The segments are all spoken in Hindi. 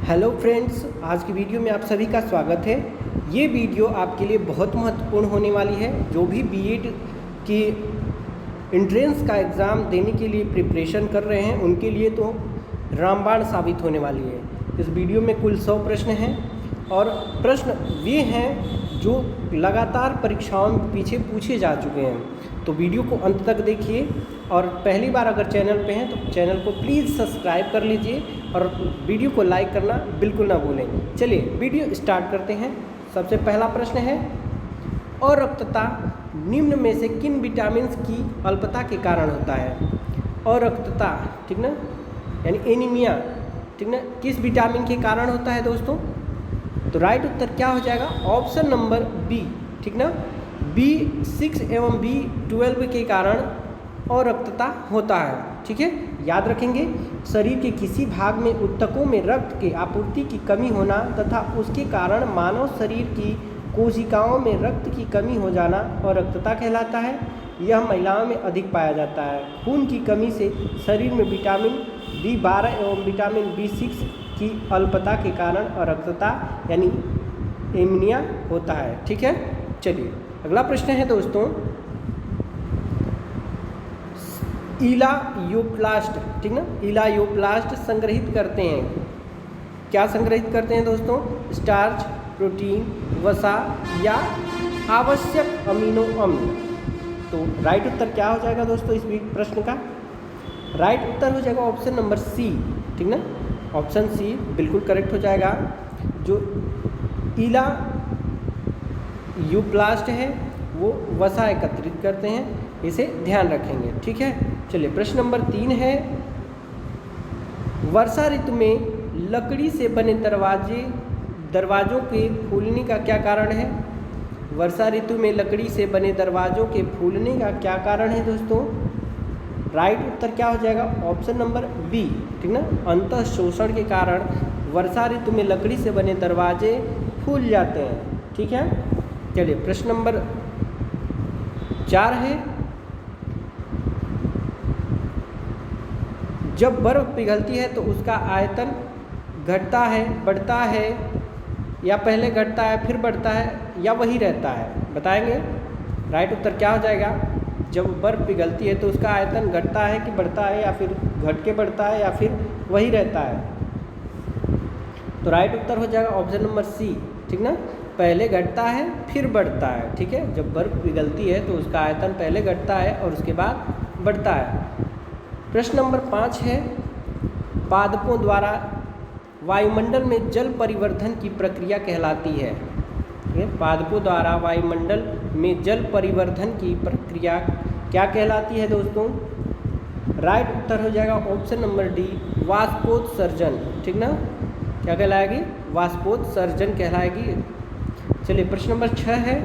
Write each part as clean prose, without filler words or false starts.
हेलो फ्रेंड्स, आज की वीडियो में आप सभी का स्वागत है। ये वीडियो आपके लिए बहुत महत्वपूर्ण होने वाली है। जो भी बीएड की एंट्रेंस का एग्ज़ाम देने के लिए प्रिपरेशन कर रहे हैं उनके लिए तो रामबाण साबित होने वाली है। इस वीडियो में कुल 100 प्रश्न हैं और प्रश्न वे हैं जो लगातार परीक्षाओं में पीछे पूछे जा चुके हैं। तो वीडियो को अंत तक देखिए और पहली बार अगर चैनल पे हैं तो चैनल को प्लीज़ सब्सक्राइब कर लीजिए और वीडियो को लाइक करना बिल्कुल ना भूलें। चलिए वीडियो स्टार्ट करते हैं। सबसे पहला प्रश्न है, अरक्तता निम्न में से किन विटामिन की अल्पता के कारण होता है? अरक्तता, ठीक ना, यानी एनीमिया, ठीक ना, किस विटामिन के कारण होता है दोस्तों? तो राइट उत्तर क्या हो जाएगा? ऑप्शन नंबर बी, ठीक ना, B6 एवं B12 के कारण अरक्तता होता है। ठीक है, याद रखेंगे। शरीर के किसी भाग में ऊतकों में रक्त की आपूर्ति की कमी होना तथा उसके कारण मानव शरीर की कोशिकाओं में रक्त की कमी हो जाना अरक्तता कहलाता है। यह महिलाओं में अधिक पाया जाता है। खून की कमी से शरीर में विटामिन B12 एवं विटामिन B6 की अल्पता के कारण अरक्तता यानी एनीमिया होता है। ठीक है, चलिए अगला प्रश्न है दोस्तों, इलायोप्लास्ट, ठीक ना, इलायोप्लास्ट संग्रहित करते हैं, क्या संग्रहित करते हैं दोस्तों? स्टार्च, प्रोटीन, वसा या आवश्यक अमीनो अम्ल। तो राइट उत्तर क्या हो जाएगा दोस्तों इस प्रश्न का? राइट उत्तर हो जाएगा ऑप्शन नंबर सी, ठीक ना, ऑप्शन सी बिल्कुल करेक्ट हो जाएगा। जो इलायोप्लास्ट है वो वसा एकत्रित करते हैं, इसे ध्यान रखेंगे। ठीक है, चलिए प्रश्न नंबर 3 है, वर्षा ऋतु में लकड़ी से बने दरवाजों के फूलने का क्या कारण है? वर्षा ऋतु में लकड़ी से बने दरवाजों के फूलने का क्या कारण है दोस्तों? राइट उत्तर क्या हो जाएगा? ऑप्शन नंबर बी, ठीक ना, अंतः शोषण के कारण वर्षा ऋतु में लकड़ी से बने दरवाजे फूल जाते हैं। ठीक है, चलिए प्रश्न नंबर 4 है, जब बर्फ पिघलती है तो उसका आयतन घटता है, बढ़ता है, या पहले घटता है फिर बढ़ता है या वही रहता है? बताएंगे। राइट उत्तर क्या हो जाएगा? जब बर्फ पिघलती है तो उसका आयतन घटता है कि बढ़ता है, या फिर घट के बढ़ता है, या फिर वही रहता है? तो राइट उत्तर हो जाएगा ऑप्शन नंबर सी, ठीक ना, पहले घटता है फिर बढ़ता है। ठीक है, जब बर्फ पिघलती है तो उसका आयतन पहले घटता है और उसके बाद बढ़ता है। प्रश्न नंबर 5 है, पादपों द्वारा वायुमंडल में जल परिवर्धन की प्रक्रिया कहलाती है। ठीक है, पादपों द्वारा वायुमंडल में जल परिवर्धन की प्रक्रिया क्या कहलाती है दोस्तों? राइट उत्तर हो जाएगा ऑप्शन नंबर डी, वाष्पोत्सर्जन। ठीक ना, क्या कहलाएगी? वाष्पोत्सर्जन कहलाएगी। चलिए प्रश्न नंबर 6 है,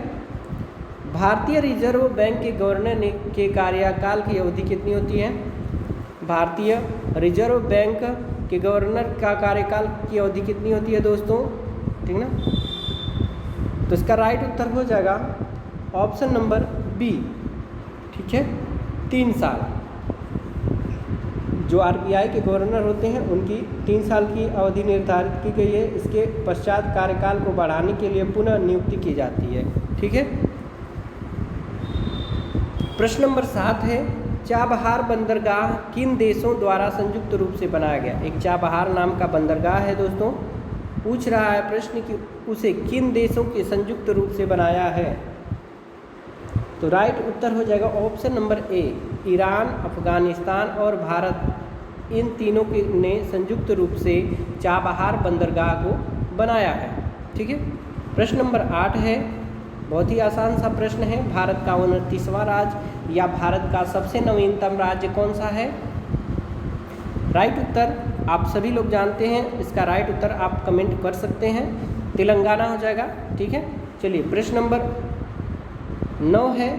भारतीय रिजर्व बैंक के गवर्नर के कार्यकाल की अवधि कितनी होती है? भारतीय रिजर्व बैंक के गवर्नर का कार्यकाल की अवधि कितनी होती है दोस्तों? ठीक ना, तो इसका राइट उत्तर हो जाएगा ऑप्शन नंबर बी, ठीक है, 3 साल। जो आरबीआई के गवर्नर होते हैं उनकी 3 साल की अवधि निर्धारित की गई है। इसके पश्चात कार्यकाल को बढ़ाने के लिए पुनः नियुक्ति की जाती है। ठीक है, प्रश्न नंबर 7 है, चाबहार बंदरगाह किन देशों द्वारा संयुक्त रूप से बनाया गया? एक चाबहार नाम का बंदरगाह है दोस्तों। पूछ रहा है प्रश्न कि उसे किन देशों के संयुक्त रूप से बनाया है? तो राइट उत्तर हो जाएगा option number A, Iran, Afghanistan और भारत, इन तीनों के ने संयुक्त रूप से चाबहार बंदरगाह को बनाया है। ठीक है, प्रश्न नंबर 8 है, बहुत ही आसान सा प्रश्न है, भारत का 29वां राज्य या भारत का सबसे नवीनतम राज्य कौन सा है? राइट उत्तर आप सभी लोग जानते हैं, इसका राइट उत्तर आप कमेंट कर सकते हैं, तेलंगाना हो जाएगा। ठीक है, चलिए प्रश्न नंबर 9 है,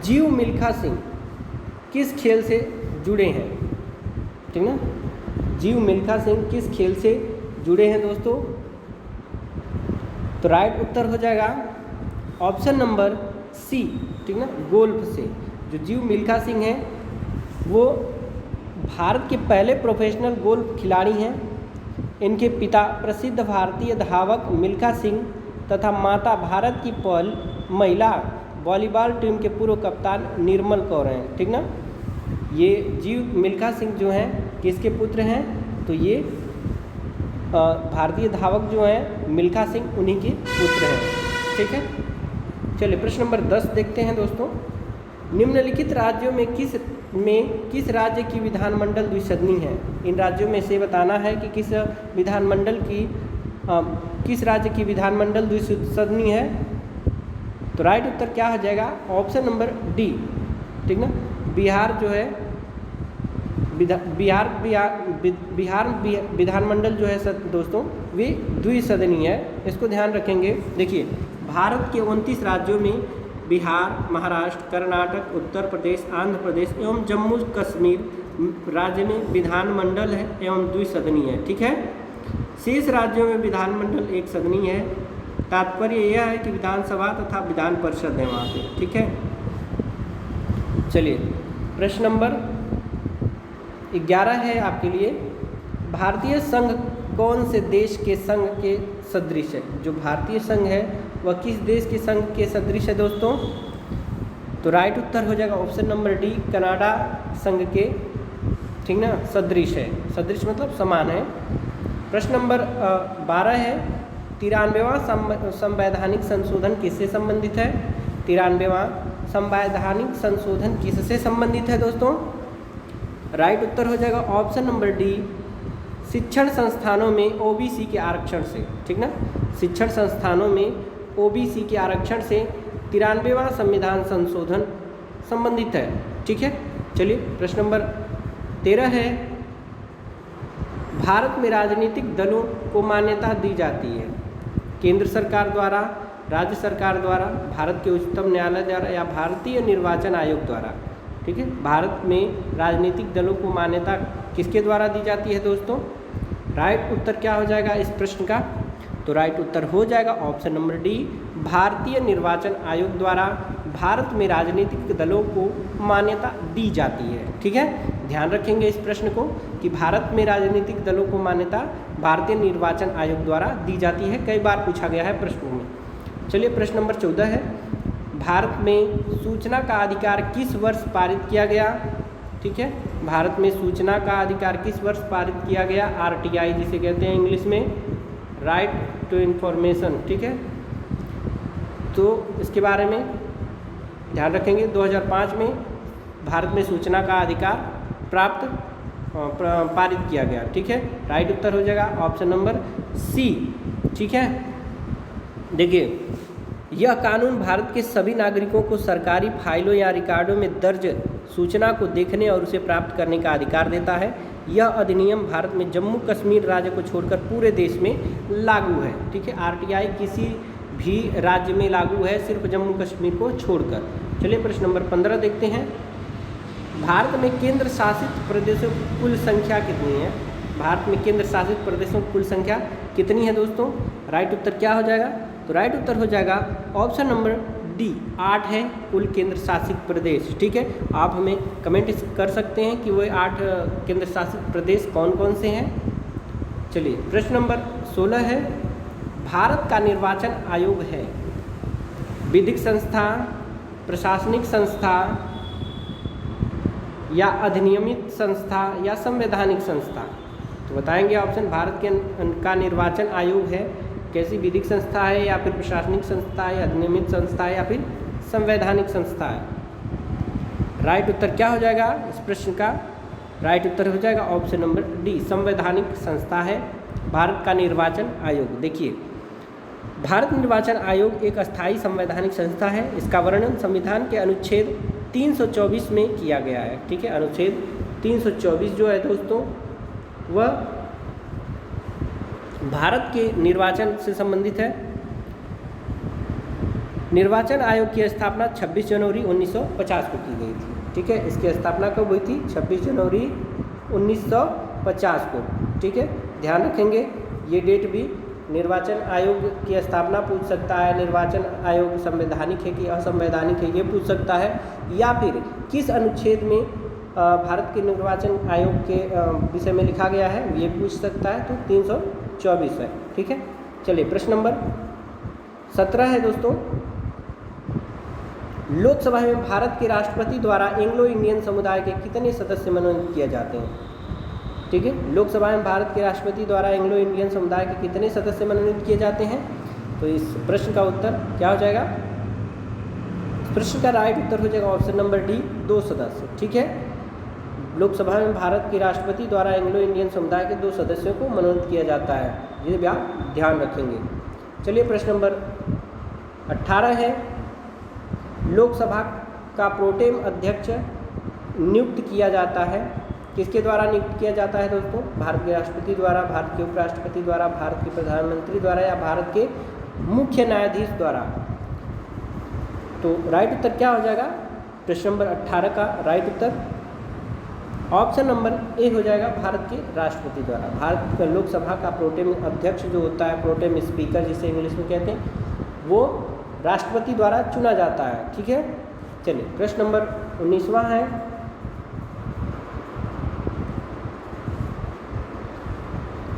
जीव मिल्खा सिंह किस खेल से जुड़े हैं? ठीक ना, जीव मिल्खा सिंह किस खेल से जुड़े हैं दोस्तों? तो राइट उत्तर हो जाएगा ऑप्शन नंबर सी, ठीक ना, गोल्फ से। जो जीव मिल्खा सिंह है वो भारत के पहले प्रोफेशनल गोल्फ खिलाड़ी हैं। इनके पिता प्रसिद्ध भारतीय धावक मिल्खा सिंह तथा माता भारत की पहल महिला वॉलीबॉल टीम के पूर्व कप्तान निर्मल कौर हैं। ठीक ना, ये जीव मिल्खा सिंह जो हैं किसके पुत्र हैं, तो ये भारतीय धावक जो हैं मिल्खा सिंह उन्हीं के पुत्र हैं। ठीक है, चलिए प्रश्न नंबर 10 देखते हैं दोस्तों। निम्नलिखित राज्यों में किस राज्य की विधानमंडल द्विसदनी है। इन राज्यों में से बताना है कि किस राज्य की विधानमंडल द्विसदनी है। तो राइट उत्तर क्या हो जाएगा, ऑप्शन नंबर डी। ठीक ना, बिहार जो है बिहार विधानमंडल जो है दोस्तों वे द्विसदनीय है, इसको ध्यान रखेंगे। देखिए, भारत के 29 राज्यों में बिहार, महाराष्ट्र, कर्नाटक, उत्तर प्रदेश, आंध्र प्रदेश एवं जम्मू कश्मीर राज्य में विधानमंडल है एवं द्विसदनीय है। ठीक है, शेष राज्यों में विधानमंडल एक सदनीय है। तात्पर्य यह है कि विधानसभा तथा विधान परिषद है वहाँ पे। ठीक है, चलिए प्रश्न नंबर 11 है आपके लिए। भारतीय संघ कौन से देश के संघ के सदृश है। जो भारतीय संघ है वह किस देश के संघ के सदृश है दोस्तों, तो राइट उत्तर हो जाएगा ऑप्शन नंबर डी, कनाडा संघ के, ठीक ना, सदृश है। सदृश मतलब समान है। प्रश्न नंबर 12 है, 93वां संवैधानिक संशोधन किससे संबंधित है। 93वां संवैधानिक संशोधन किससे संबंधित है दोस्तों, राइट उत्तर हो जाएगा ऑप्शन नंबर डी, शिक्षण संस्थानों में ओबीसी के आरक्षण से। ठीक ना, शिक्षण संस्थानों में ओबीसी के आरक्षण से 93वां संविधान संशोधन संबंधित है। ठीक है, चलिए प्रश्न नंबर 13 है, भारत में राजनीतिक दलों को मान्यता दी जाती है केंद्र सरकार द्वारा, राज्य सरकार द्वारा, भारत के उच्चतम न्यायालय द्वारा या भारतीय निर्वाचन आयोग द्वारा। ठीक है, भारत में राजनीतिक दलों को मान्यता किसके द्वारा दी जाती है दोस्तों, राइट उत्तर क्या हो जाएगा इस प्रश्न का, तो राइट उत्तर हो जाएगा ऑप्शन नंबर डी, भारतीय निर्वाचन आयोग द्वारा भारत में राजनीतिक दलों को मान्यता दी जाती है। ठीक है, ध्यान रखेंगे इस प्रश्न को कि भारत में राजनीतिक दलों को मान्यता भारतीय निर्वाचन आयोग द्वारा दी जाती है, कई बार पूछा गया है प्रश्नों में। चलिए प्रश्न नंबर 14 है, भारत में सूचना का अधिकार किस वर्ष पारित किया गया। ठीक है, भारत में सूचना का अधिकार किस वर्ष पारित किया गया, आरटीआई जिसे कहते हैं इंग्लिश में, राइट टू इन्फॉर्मेशन। ठीक है, तो इसके बारे में ध्यान रखेंगे। 2005 में भारत में सूचना का अधिकार पारित किया गया। ठीक है, राइट उत्तर हो जाएगा ऑप्शन नंबर सी। ठीक है, देखिए, यह कानून भारत के सभी नागरिकों को सरकारी फाइलों या रिकॉर्डों में दर्ज सूचना को देखने और उसे प्राप्त करने का अधिकार देता है। यह अधिनियम भारत में जम्मू कश्मीर राज्य को छोड़कर पूरे देश में लागू है। ठीक है, आरटीआई किसी भी राज्य में लागू है, सिर्फ जम्मू कश्मीर को छोड़कर। चलिए प्रश्न नंबर 15 देखते हैं, भारत में केंद्र शासित प्रदेशों की कुल संख्या कितनी है। भारत में केंद्र शासित प्रदेशों की कुल संख्या कितनी है दोस्तों, राइट उत्तर क्या हो जाएगा, तो राइट उत्तर हो जाएगा ऑप्शन नंबर डी, 8 है कुल केंद्र शासित प्रदेश। ठीक है, आप हमें कमेंट कर सकते हैं कि वो 8 केंद्र शासित प्रदेश कौन कौन से हैं। चलिए प्रश्न नंबर 16 है, भारत का निर्वाचन आयोग है विधिक संस्था, प्रशासनिक संस्था या अधिनियमित संस्था या संवैधानिक संस्था, तो बताएंगे ऑप्शन। भारत का निर्वाचन आयोग है कैसी विधिक संस्था है या फिर प्रशासनिक संस्था है, अधिनियमित संस्था है या फिर संवैधानिक संस्था है। राइट उत्तर क्या हो जाएगा इस प्रश्न का, राइट उत्तर हो जाएगा ऑप्शन नंबर डी, संवैधानिक संस्था है भारत का निर्वाचन आयोग। देखिए, भारत निर्वाचन आयोग एक अस्थायी संवैधानिक संस्था है। इसका वर्णन संविधान के अनुच्छेद 324 में किया गया है। ठीक है, अनुच्छेद 324 जो है दोस्तों वह भारत के निर्वाचन से संबंधित है। निर्वाचन आयोग की स्थापना 26 जनवरी 1950 को की गई थी। ठीक है, इसकी स्थापना कब हुई थी, 26 जनवरी 1950 को। ठीक है, ध्यान रखेंगे ये डेट भी। निर्वाचन आयोग की स्थापना पूछ सकता है, निर्वाचन आयोग संवैधानिक है कि असंवैधानिक है ये पूछ सकता है, या फिर किस अनुच्छेद में भारत के निर्वाचन आयोग के विषय में लिखा गया है, ये पूछ सकता है, तो 324 है। ठीक है, चलिए प्रश्न नंबर 17 है दोस्तों। लोकसभा में भारत के राष्ट्रपति द्वारा एंग्लो इंडियन समुदाय के कितने सदस्य मनोनीत किए जाते हैं? ठीक है, लोकसभा में भारत के राष्ट्रपति द्वारा एंग्लो इंडियन समुदाय के कितने सदस्य मनोनीत किए जाते हैं? तो इस प्रश्न का उत्तर क्या हो जाएगा? इस प्रश्न का राइट उत्तर हो जाएगा ऑप्शन नंबर डी, 2 सदस्य। ठीक है, लोकसभा में भारत के राष्ट्रपति द्वारा एंग्लो इंडियन समुदाय के 2 सदस्यों को मनोनीत किया जाता है, ये भी आप ध्यान रखेंगे। चलिए प्रश्न नंबर 18 है। लोकसभा का प्रोटेम अध्यक्ष नियुक्त किया जाता है, किसके द्वारा नियुक्त किया जाता है दोस्तों? भारत के राष्ट्रपति द्वारा, भारत के उपराष्ट्रपति द्वारा, भारत के प्रधानमंत्री द्वारा या भारत के मुख्य न्यायाधीश द्वारा? तो राइट उत्तर क्या हो जाएगा? प्रश्न नंबर 18 का right Uttar option number A हो जाएगा, भारत के राष्ट्रपति द्वारा। भारत का लोकसभा का प्रोटेम अध्यक्ष जो होता है, प्रोटेम स्पीकर जिसे इंग्लिश में कहते हैं, वो राष्ट्रपति द्वारा चुना जाता है। ठीक है, चलिए प्रश्न नंबर 19वां है।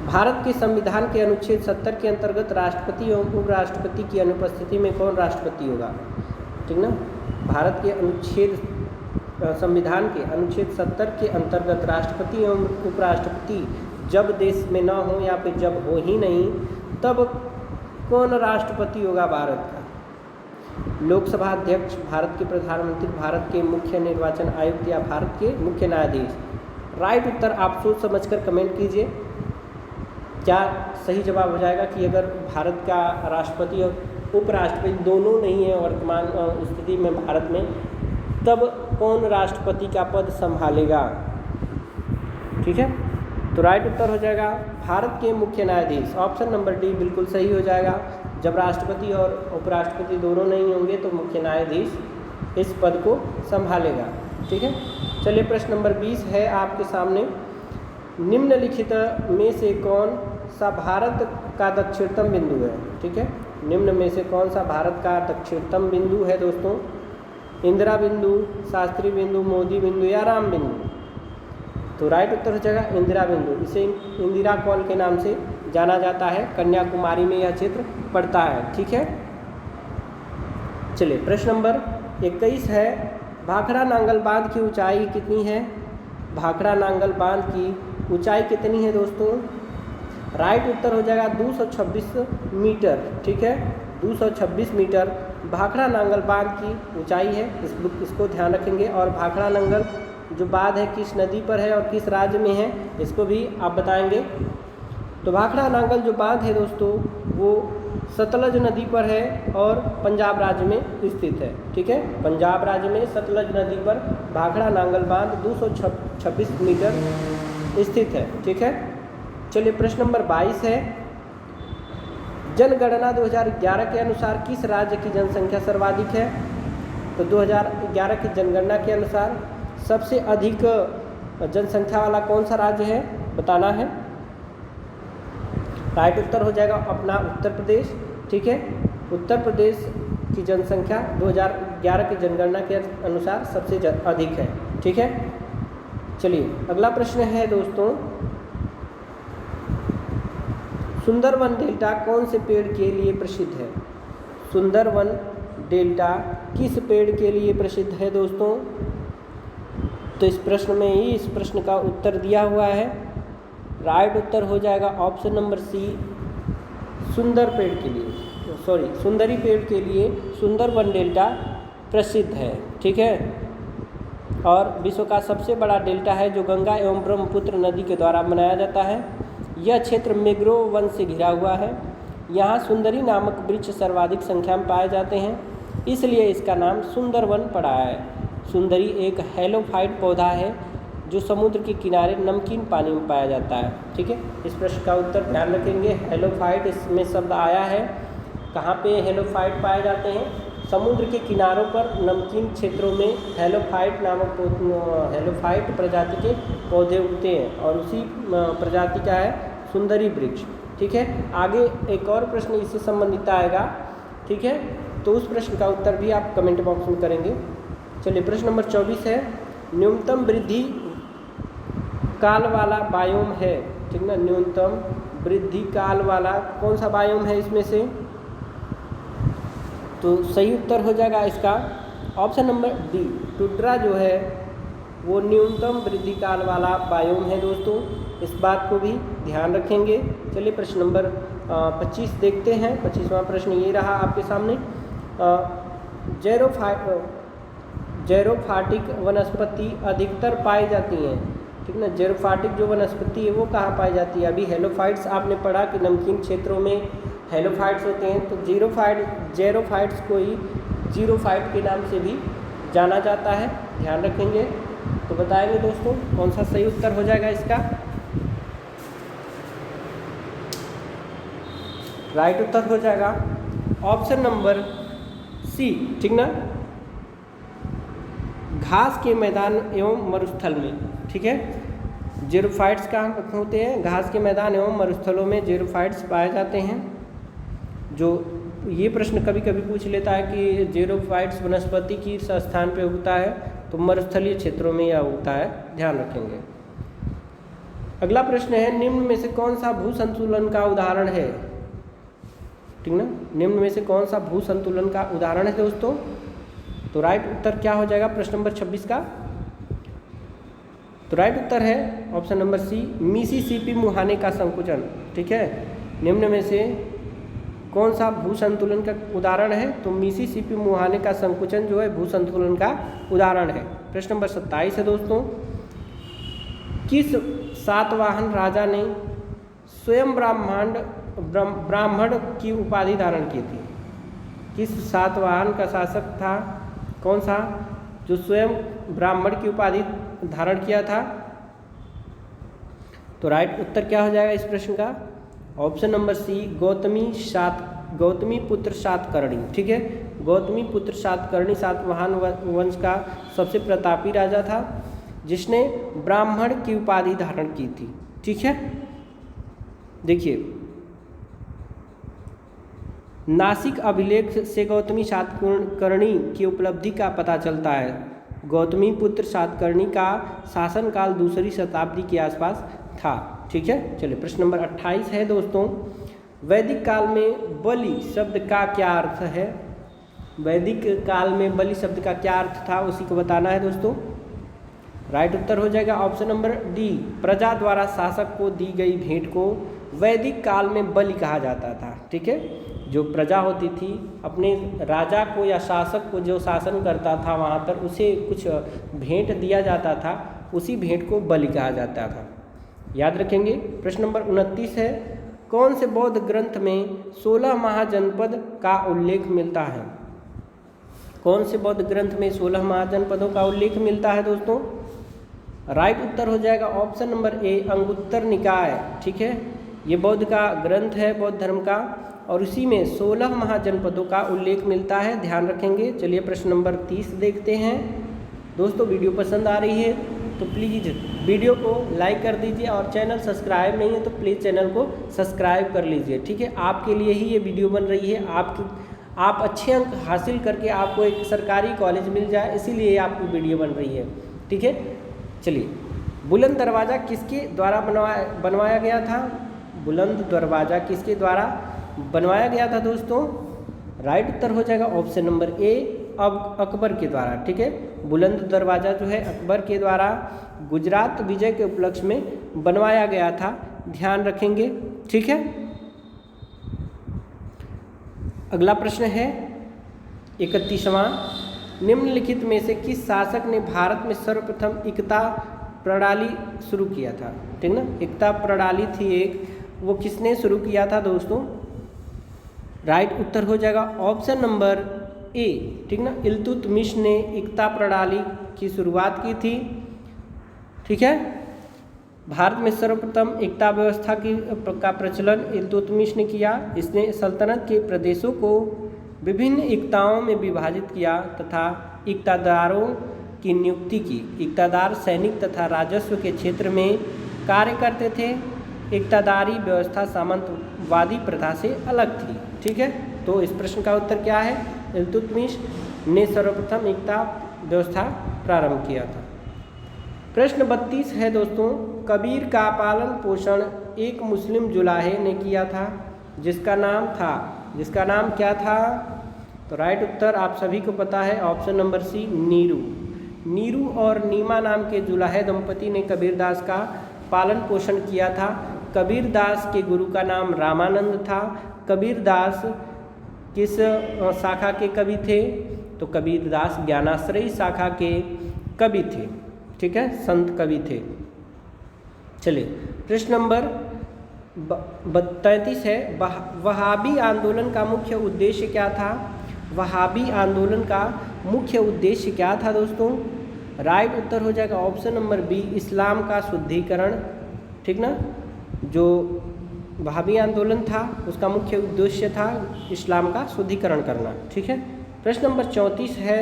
भारत के संविधान के अनुच्छेद 70 के अंतर्गत राष्ट्रपति एवं उपराष्ट्रपति की अनुपस्थिति में कौन राष्ट्रपति होगा? ठीक ना, भारत के संविधान के अनुच्छेद 70 के अंतर्गत राष्ट्रपति एवं उपराष्ट्रपति जब देश में ना हो या फिर जब हो ही नहीं, तब कौन राष्ट्रपति होगा भारत का? लोकसभा अध्यक्ष, भारत के प्रधानमंत्री, भारत के मुख्य निर्वाचन आयुक्त या भारत के मुख्य न्यायाधीश? राइट उत्तर आप सोच समझकर कमेंट कीजिए। क्या सही जवाब हो जाएगा कि अगर भारत का राष्ट्रपति और उपराष्ट्रपति दोनों नहीं है वर्तमान स्थिति में भारत में, तब कौन राष्ट्रपति का पद संभालेगा? ठीक है, तो राइट उत्तर हो जाएगा भारत के मुख्य न्यायाधीश। ऑप्शन नंबर डी बिल्कुल सही हो जाएगा। जब राष्ट्रपति और उपराष्ट्रपति दोनों नहीं होंगे तो मुख्य न्यायाधीश इस पद को संभालेगा। ठीक है, चलिए प्रश्न नंबर 20 है आपके सामने। निम्नलिखित में से कौन सा भारत का दक्षिणतम बिंदु है? ठीक है, निम्न में से कौन सा भारत का दक्षिणतम बिंदु है दोस्तों? इंदिरा बिंदु, शास्त्री बिंदु, मोदी बिंदु या राम बिंदु? तो राइट उत्तर हो जाएगा इंदिरा बिंदु। इसे इंदिरा कॉल के नाम से जाना जाता है, कन्याकुमारी में यह क्षेत्र पड़ता है। ठीक है, चलिए प्रश्न नंबर 21 है। भाखड़ा नांगल बांध की ऊंचाई कितनी है? भाखड़ा नांगल बांध की ऊंचाई कितनी है दोस्तों? राइट उत्तर हो जाएगा 226 मीटर। ठीक है, 226 मीटर भाखड़ा नांगल बांध की ऊंचाई है, इसको ध्यान रखेंगे। और भाखड़ा नांगल जो बांध है किस नदी पर है और किस राज्य में है, इसको भी आप बताएंगे। तो भाखड़ा नांगल जो बांध है दोस्तों वो सतलज नदी पर है और पंजाब राज्य में स्थित है। ठीक है, पंजाब राज्य में सतलज नदी पर भाखड़ा नांगल बांध 226 मीटर स्थित है। ठीक है, चलिए प्रश्न नंबर 22 है। जनगणना 2011 के अनुसार किस राज्य की जनसंख्या सर्वाधिक है? तो 2011 की जनगणना के अनुसार सबसे अधिक जनसंख्या वाला कौन सा राज्य है बताना है। राइट उत्तर हो जाएगा अपना उत्तर प्रदेश। ठीक है, उत्तर प्रदेश की जनसंख्या 2011 की जनगणना के अनुसार सबसे अधिक है। ठीक है, चलिए अगला प्रश्न है दोस्तों। सुंदरवन डेल्टा कौन से पेड़ के लिए प्रसिद्ध है? सुंदरवन डेल्टा किस पेड़ के लिए प्रसिद्ध है दोस्तों? तो इस प्रश्न में ही इस प्रश्न का उत्तर दिया हुआ है। राइट उत्तर हो जाएगा ऑप्शन नंबर सी, सुंदरी पेड़ के लिए सुंदरवन डेल्टा प्रसिद्ध है। ठीक है, और विश्व का सबसे बड़ा डेल्टा है जो गंगा एवं ब्रह्मपुत्र नदी के द्वारा बनाया जाता है। यह क्षेत्र मैंग्रोव वन से घिरा हुआ है। यहाँ सुंदरी नामक वृक्ष सर्वाधिक संख्या में पाए जाते हैं, इसलिए इसका नाम सुंदरवन पड़ा है। सुंदरी एक हेलोफाइट पौधा है जो समुद्र के किनारे नमकीन पानी में पाया जाता है। ठीक है, इस प्रश्न का उत्तर ध्यान रखेंगे। हेलोफाइट इसमें शब्द आया है, कहाँ पे हेलोफाइट पाए जाते हैं? समुद्र के किनारों पर नमकीन क्षेत्रों में हेलोफाइट नामक हेलोफाइट प्रजाति के पौधे उगते हैं और उसी प्रजाति का है सुंदरी वृक्ष। ठीक है, आगे एक और प्रश्न इससे संबंधित आएगा। ठीक है, तो उस प्रश्न का उत्तर भी आप कमेंट बॉक्स में करेंगे। चलिए प्रश्न नंबर 24 है। न्यूनतम वृद्धि काल वाला बायोम है, ठीक ना, न्यूनतम वृद्धि काल वाला कौन सा बायोम है इसमें से? तो सही उत्तर हो जाएगा इसका ऑप्शन नंबर डी, टुंड्रा जो है वो न्यूनतम वृद्धि काल वाला बायोम है दोस्तों, इस बात को भी ध्यान रखेंगे। चलिए प्रश्न नंबर 25 देखते हैं। 25वां प्रश्न ये रहा आपके सामने। जेरोफाइटिक वनस्पति अधिकतर पाई जाती हैं, ठीक ना। जेरोफाइटिक जो वनस्पति है वो कहाँ पाई जाती है? अभी हेलोफाइट्स आपने पढ़ा कि नमकीन क्षेत्रों में हेलोफाइट्स होते हैं, तो जेरोफाइट्स को ही जीरोफाइट के नाम से भी जाना जाता है, ध्यान रखेंगे। तो बताएंगे दोस्तों कौन सा सही उत्तर हो जाएगा इसका? राइट उत्तर हो जाएगा ऑप्शन नंबर सी, ठीक ना, घास के मैदान एवं मरुस्थल में, ठीक है। जेरोफाइट्स कहाँ होते हैं? घास के मैदान एवं मरुस्थलों में जेरोफाइट्स पाए जाते हैं। जो ये प्रश्न कभी कभी पूछ लेता है कि जेरोफाइट्स वनस्पति किस स्थान पे उगता है, तो मरुस्थलीय क्षेत्रों में यह उगता है, ध्यान रखेंगे। अगला प्रश्न है, निम्न में से कौन सा भू संतुलन का उदाहरण है, ठीक ना, निम्न में से कौन सा भू संतुलन का उदाहरण है दोस्तों? तो राइट उत्तर क्या हो जाएगा प्रश्न नंबर 26 का? तो राइट उत्तर है ऑप्शन नंबर सी, मिसिसिपी मुहाने का संकुचन, ठीक है। निम्न में से कौन सा भू संतुलन का उदाहरण है? तो मिसिसिपी मुहाने का संकुचन जो है भू संतुलन का उदाहरण है। प्रश्न नंबर 27 है दोस्तों, किस सातवाहन राजा ने स्वयं ब्राह्मण की उपाधि धारण की थी? किस सातवाहन का शासक था, कौन सा, जो स्वयं ब्राह्मण की उपाधि धारण किया था? तो राइट उत्तर क्या हो जाएगा इस प्रश्न का? ऑप्शन नंबर सी, गौतमी पुत्र सातकर्णी, ठीक है। गौतमी पुत्र सातकर्णी सातवाहन वंश का सबसे प्रतापी राजा था, जिसने ब्राह्मण की उपाधि धारण की थी, ठीक है। देखिए, नासिक अभिलेख से गौतमी सातकर्णी की उपलब्धि का पता चलता है। गौतमी पुत्र सातकर्णी का शासनकाल 2री शताब्दी के आसपास था, ठीक है। चलिए प्रश्न नंबर 28 है दोस्तों, वैदिक काल में बलि शब्द का क्या अर्थ है? वैदिक काल में बलि शब्द का क्या अर्थ था, उसी को बताना है दोस्तों। राइट उत्तर हो जाएगा ऑप्शन नंबर डी, प्रजा द्वारा शासक को दी गई भेंट को वैदिक काल में बलि कहा जाता था, ठीक है। जो प्रजा होती थी अपने राजा को या शासक को जो शासन करता था वहाँ पर उसे कुछ भेंट दिया जाता था, उसी भेंट को बलि कहा जाता था, याद रखेंगे। प्रश्न नंबर 29 है, कौन से बौद्ध ग्रंथ में 16 महाजनपद का उल्लेख मिलता है? कौन से बौद्ध ग्रंथ में 16 महाजनपदों का उल्लेख मिलता है दोस्तों? राइट उत्तर हो जाएगा ऑप्शन नंबर ए, अंगुत्तर निकाय, ठीक है। ये बौद्ध का ग्रंथ है, बौद्ध धर्म का, और उसी में 16 महाजनपदों का उल्लेख मिलता है, ध्यान रखेंगे। चलिए प्रश्न नंबर 30 देखते हैं। दोस्तों वीडियो पसंद आ रही है तो प्लीज़ वीडियो को लाइक कर दीजिए, और चैनल सब्सक्राइब नहीं है तो प्लीज़ चैनल को सब्सक्राइब कर लीजिए, ठीक है। आपके लिए ही ये वीडियो बन रही है, आप अच्छे अंक हासिल करके आपको एक सरकारी कॉलेज मिल जाए, इसीलिए आपकी वीडियो बन रही है, ठीक है। चलिए, बुलंद दरवाज़ा किसके द्वारा बनवाया गया था? बुलंद दरवाज़ा किसके द्वारा बनवाया गया था दोस्तों? राइट उत्तर हो जाएगा ऑप्शन नंबर ए, अब अकबर के द्वारा, ठीक है। बुलंद दरवाज़ा जो है अकबर के द्वारा गुजरात विजय के उपलक्ष्य में बनवाया गया था, ध्यान रखेंगे, ठीक है। अगला प्रश्न है 31वां, निम्नलिखित में से किस शासक ने भारत में सर्वप्रथम एकता प्रणाली शुरू किया था? ठीक ना, एकता प्रणाली थी एक, वो किसने शुरू किया था दोस्तों? राइट उत्तर हो जाएगा ऑप्शन नंबर ए, ठीक ना, इल्तुतमिश ने एकता प्रणाली की शुरुआत की थी, ठीक है। भारत में सर्वप्रथम एकता व्यवस्था का प्रचलन इल्तुतमिश ने किया। इसने सल्तनत के प्रदेशों को विभिन्न एकताओं में विभाजित किया तथा इक्तादारों की नियुक्ति की। इक्तादार सैनिक तथा राजस्व के क्षेत्र में कार्य करते थे। इक्तादारी व्यवस्था सामंतवादी प्रथा से अलग थी, ठीक है। तो इस प्रश्न का उत्तर क्या है? इल्तुतमिश ने सर्वप्रथम एकता व्यवस्था प्रारंभ किया था। प्रश्न 32 है दोस्तों, कबीर का पालन पोषण एक मुस्लिम जुलाहे ने किया था, जिसका नाम क्या था? तो राइट उत्तर आप सभी को पता है, ऑप्शन नंबर सी नीरू और नीमा नाम के जुलाहे दंपति ने कबीरदास का पालन पोषण किया था। कबीरदास के गुरु का नाम रामानंद था। कबीरदास किस शाखा के कवि थे? तो कबीरदास ज्ञानाश्रयी शाखा के कवि थे, ठीक है, संत कवि थे। चलिए प्रश्न नंबर 33 है, वहाबी आंदोलन का मुख्य उद्देश्य क्या था? वहाबी आंदोलन का मुख्य उद्देश्य क्या था दोस्तों? राइट उत्तर हो जाएगा ऑप्शन नंबर बी, इस्लाम का शुद्धिकरण, ठीक ना। जो वहाबी आंदोलन था उसका मुख्य उद्देश्य था इस्लाम का शुद्धिकरण करना, ठीक है। प्रश्न नंबर 34 है,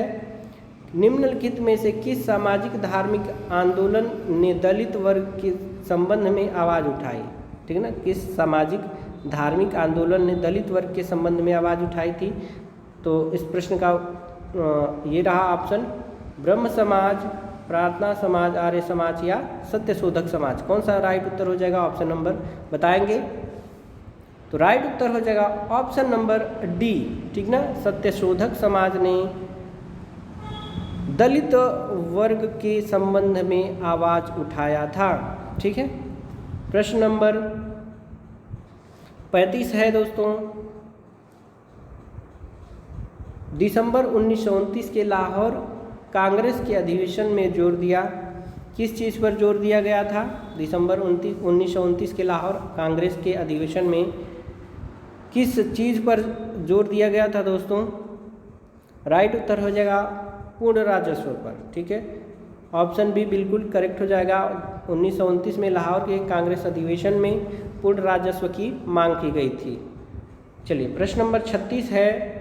निम्नलिखित में से किस सामाजिक धार्मिक आंदोलन ने दलित वर्ग के संबंध में आवाज़ उठाई? ठीक है ना, किस सामाजिक धार्मिक आंदोलन ने दलित वर्ग के संबंध में आवाज़ उठाई थी? तो इस प्रश्न का ये रहा ऑप्शन, ब्रह्म समाज, प्रार्थना समाज, आर्य समाज या सत्यशोधक समाज। कौन सा राइट उत्तर हो जाएगा? ऑप्शन नंबर बताएंगे। तो राइट उत्तर हो जाएगा ऑप्शन नंबर डी, ठीक ना, सत्यशोधक समाज ने दलित वर्ग के संबंध में आवाज़ उठाया था, ठीक है। प्रश्न नंबर 35 है दोस्तों, दिसंबर 1929 के लाहौर कांग्रेस के अधिवेशन में जोर दिया, किस चीज़ पर जोर दिया गया था? दिसंबर 1929 के लाहौर कांग्रेस के अधिवेशन में किस चीज़ पर जोर दिया गया था दोस्तों? राइट उत्तर हो जाएगा पूर्ण राजस्व पर, ठीक है। ऑप्शन बी बिल्कुल करेक्ट हो जाएगा। 1929 में लाहौर के कांग्रेस अधिवेशन में पूर्ण राजस्व की मांग की गई थी। चलिए प्रश्न नंबर 36 है,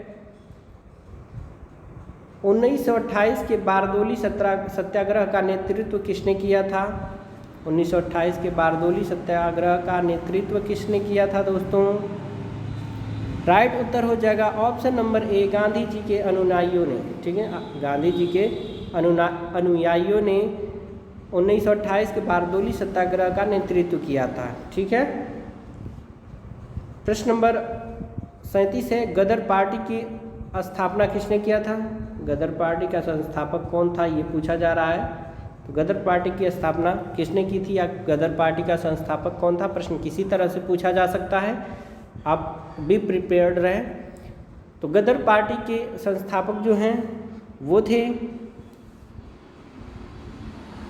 1928 के बारदोली सत्याग्रह का नेतृत्व किसने किया था? 1928 के बारदोली सत्याग्रह का नेतृत्व किसने किया था दोस्तों? राइट उत्तर हो जाएगा option number A, Gandhi ji के अनुयायियों ने, ठीक है। गांधी जी के अनुयायियों ने 1928 के बारदोली सत्याग्रह का नेतृत्व किया था, ठीक है। प्रश्न नंबर 37 है, गदर पार्टी की स्थापना किसने किया था? गदर पार्टी का संस्थापक कौन था, ये पूछा जा रहा है। तो गदर पार्टी की स्थापना किसने की थी या गदर पार्टी का संस्थापक कौन था? प्रश्न किसी तरह से पूछा जा सकता है, आप भी प्रिपेयर्ड रहें। तो गदर पार्टी के संस्थापक जो हैं वो थे,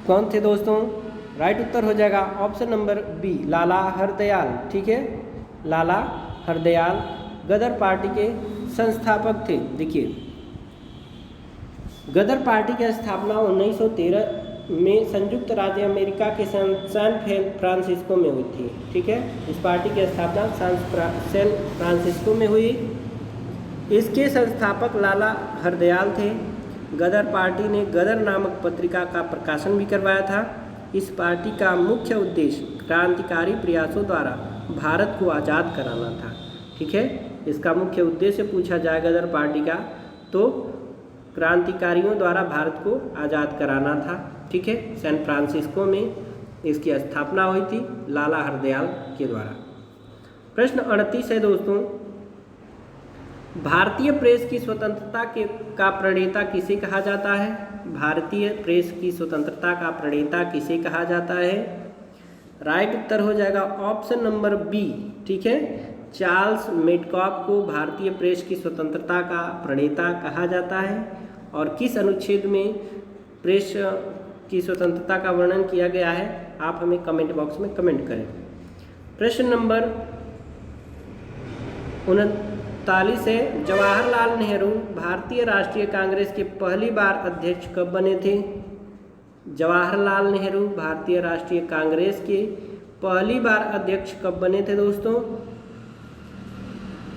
कौन थे दोस्तों? राइट उत्तर हो जाएगा ऑप्शन नंबर बी, लाला हरदयाल, ठीक है। लाला हरदयाल गदर पार्टी के संस्थापक थे। देखिए, गदर पार्टी की स्थापना 1913 में संयुक्त राज्य अमेरिका के सैन फ्रांसिस्को में हुई थी, ठीक है। इस पार्टी की स्थापना सैन फ्रांसिस्को में हुई। इसके संस्थापक लाला हरदयाल थे। गदर पार्टी ने गदर नामक पत्रिका का प्रकाशन भी करवाया था। इस पार्टी का मुख्य उद्देश्य क्रांतिकारी प्रयासों द्वारा भारत को आज़ाद कराना था, ठीक है। इसका मुख्य उद्देश्य पूछा जाए गदर पार्टी का, तो क्रांतिकारियों द्वारा भारत को आज़ाद कराना था, ठीक है। सैन फ्रांसिस्को में इसकी स्थापना हुई थी लाला हरदयाल के द्वारा। प्रश्न 38 है दोस्तों, भारतीय प्रेस की स्वतंत्रता का प्रणेता किसे कहा जाता है? भारतीय प्रेस की स्वतंत्रता का प्रणेता किसे कहा जाता है? राइट उत्तर हो जाएगा ऑप्शन नंबर बी, ठीक है। चार्ल्स मेडकॉफ को भारतीय प्रेस की स्वतंत्रता का प्रणेता कहा जाता है। और किस अनुच्छेद में प्रेस की स्वतंत्रता का वर्णन किया गया है, आप हमें कमेंट बॉक्स में कमेंट करें। प्रश्न नंबर 39 है, जवाहरलाल नेहरू भारतीय राष्ट्रीय कांग्रेस के पहली बार अध्यक्ष कब बने थे? जवाहरलाल नेहरू भारतीय राष्ट्रीय कांग्रेस के पहली बार अध्यक्ष कब बने थे दोस्तों?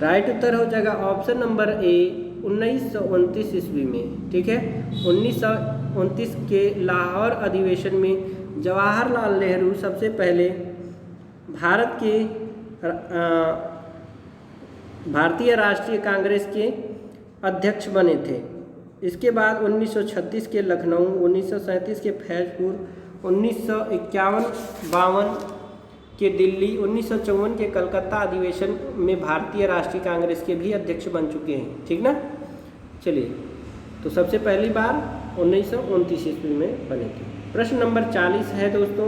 राइट उत्तर हो जाएगा ऑप्शन नंबर ए, 1929 ईस्वी में, ठीक है। 1929 के लाहौर अधिवेशन में जवाहरलाल नेहरू सबसे पहले भारतीय राष्ट्रीय कांग्रेस के अध्यक्ष बने थे। इसके बाद 1936 के लखनऊ, 1937 के फैजपुर, 1951-52 के दिल्ली, 1954 के कलकत्ता अधिवेशन में भारतीय राष्ट्रीय कांग्रेस के भी अध्यक्ष बन चुके हैं। ठीक ना। चलिए, तो सबसे पहली बार 1929 ईस्वी में बने थे। प्रश्न नंबर 40 है दोस्तों,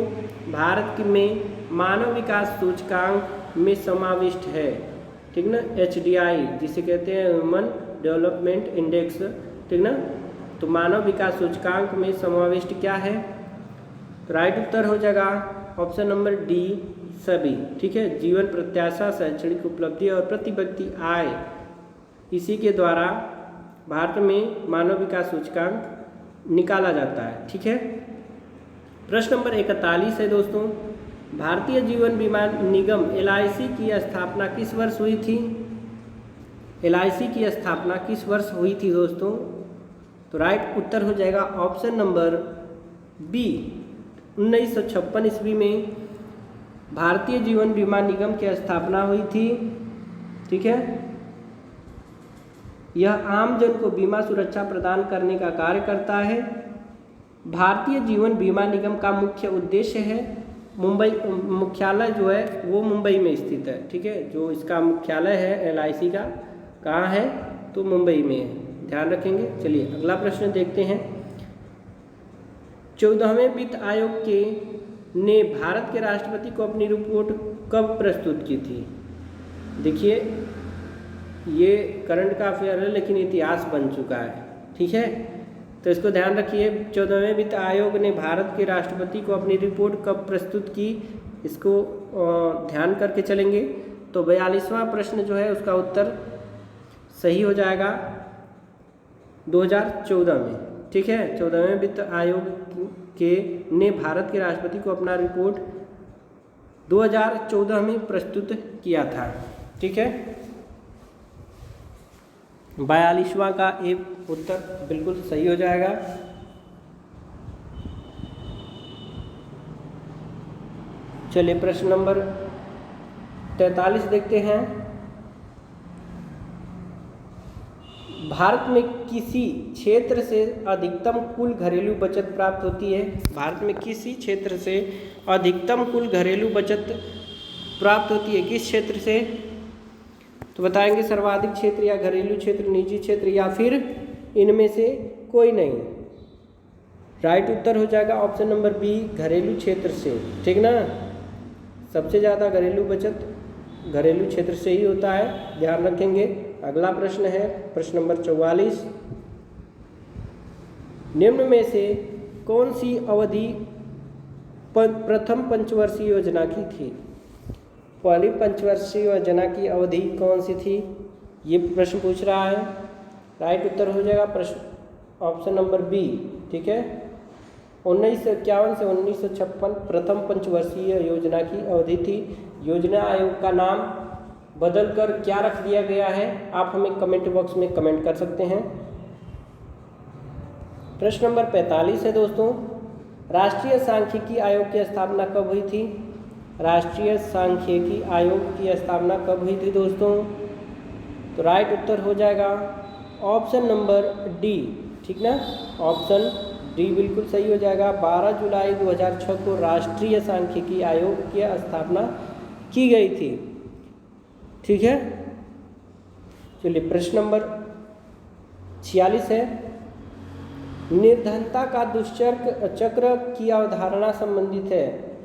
भारत में मानव विकास सूचकांक में समाविष्ट है, ठीक ना, HDI जिसे कहते हैं ह्यूमन डेवलपमेंट इंडेक्स, ठीक ना। तो मानव विकास सूचकांक में समाविष्ट क्या है? तो राइट उत्तर हो जाएगा ऑप्शन नंबर डी, सभी। ठीक है, जीवन प्रत्याशा, शैक्षणिक उपलब्धि और प्रति व्यक्ति आय, इसी के द्वारा भारत में मानव विकास सूचकांक निकाला जाता है। ठीक है। प्रश्न नंबर 41 है दोस्तों, भारतीय जीवन बीमा निगम LIC की स्थापना किस वर्ष हुई थी? LIC की स्थापना किस वर्ष हुई थी दोस्तों? तो राइट उत्तर हो जाएगा ऑप्शन नंबर बी, 1956 ईस्वी में भारतीय जीवन बीमा निगम की स्थापना हुई थी। ठीक है। यह आमजन को बीमा सुरक्षा प्रदान करने का कार्य करता है। भारतीय जीवन बीमा निगम का मुख्य उद्देश्य है, मुंबई मुख्यालय जो है वो मुंबई में स्थित है। ठीक है, जो इसका मुख्यालय है LIC का, कहाँ है? तो मुंबई में है, ध्यान रखेंगे। चलिए अगला प्रश्न देखते हैं। 14वें वित्त आयोग के ने भारत के राष्ट्रपति को अपनी रिपोर्ट कब प्रस्तुत की थी? देखिए, ये करंट का अफेयर है लेकिन इतिहास बन चुका है। ठीक है, तो इसको ध्यान रखिए। 14वें वित्त आयोग ने भारत के राष्ट्रपति को अपनी रिपोर्ट कब प्रस्तुत की, इसको ध्यान करके चलेंगे। तो 42वां प्रश्न जो है उसका उत्तर सही हो जाएगा 2014 में। ठीक है, 14वें वित्त आयोग ने भारत के राष्ट्रपति को अपना रिपोर्ट 2014 में प्रस्तुत किया था। ठीक है, 42वां का एक उत्तर बिल्कुल सही हो जाएगा। चलिए प्रश्न नंबर 43 देखते हैं। भारत में किसी क्षेत्र से अधिकतम कुल घरेलू बचत प्राप्त होती है? भारत में किसी क्षेत्र से अधिकतम कुल घरेलू बचत प्राप्त होती है? किस क्षेत्र से? तो बताएंगे सर्वाधिक क्षेत्र या घरेलू क्षेत्र, निजी क्षेत्र या फिर इनमें से कोई नहीं। राइट उत्तर हो जाएगा ऑप्शन नंबर बी, घरेलू क्षेत्र से। ठीक ना, सबसे ज़्यादा घरेलू बचत घरेलू क्षेत्र से ही होता है, ध्यान रखेंगे। अगला प्रश्न है प्रश्न नंबर 44। निम्न में से कौन सी अवधि प्रथम पंचवर्षीय योजना की थी? पहली पंचवर्षीय योजना की अवधि कौन सी थी, ये प्रश्न पूछ रहा है। राइट उत्तर हो जाएगा प्रश्न ऑप्शन नंबर बी। ठीक है, 1951 से 1956 प्रथम पंचवर्षीय योजना की अवधि थी। योजना आयोग का नाम बदलकर क्या रख दिया गया है, आप हमें कमेंट बॉक्स में कमेंट कर सकते हैं। प्रश्न नंबर 45 है दोस्तों, राष्ट्रीय सांख्यिकी आयोग की स्थापना कब हुई थी? राष्ट्रीय सांख्यिकी आयोग की स्थापना कब हुई थी दोस्तों? तो राइट उत्तर हो जाएगा ऑप्शन नंबर डी। ठीक ना, ऑप्शन डी बिल्कुल सही हो जाएगा। 12 जुलाई 2006 को राष्ट्रीय सांख्यिकी आयोग की स्थापना की गई थी। ठीक है, चलिए प्रश्न नंबर 46 है। निर्धनता का दुष्चक्र की अवधारणा संबंधित है,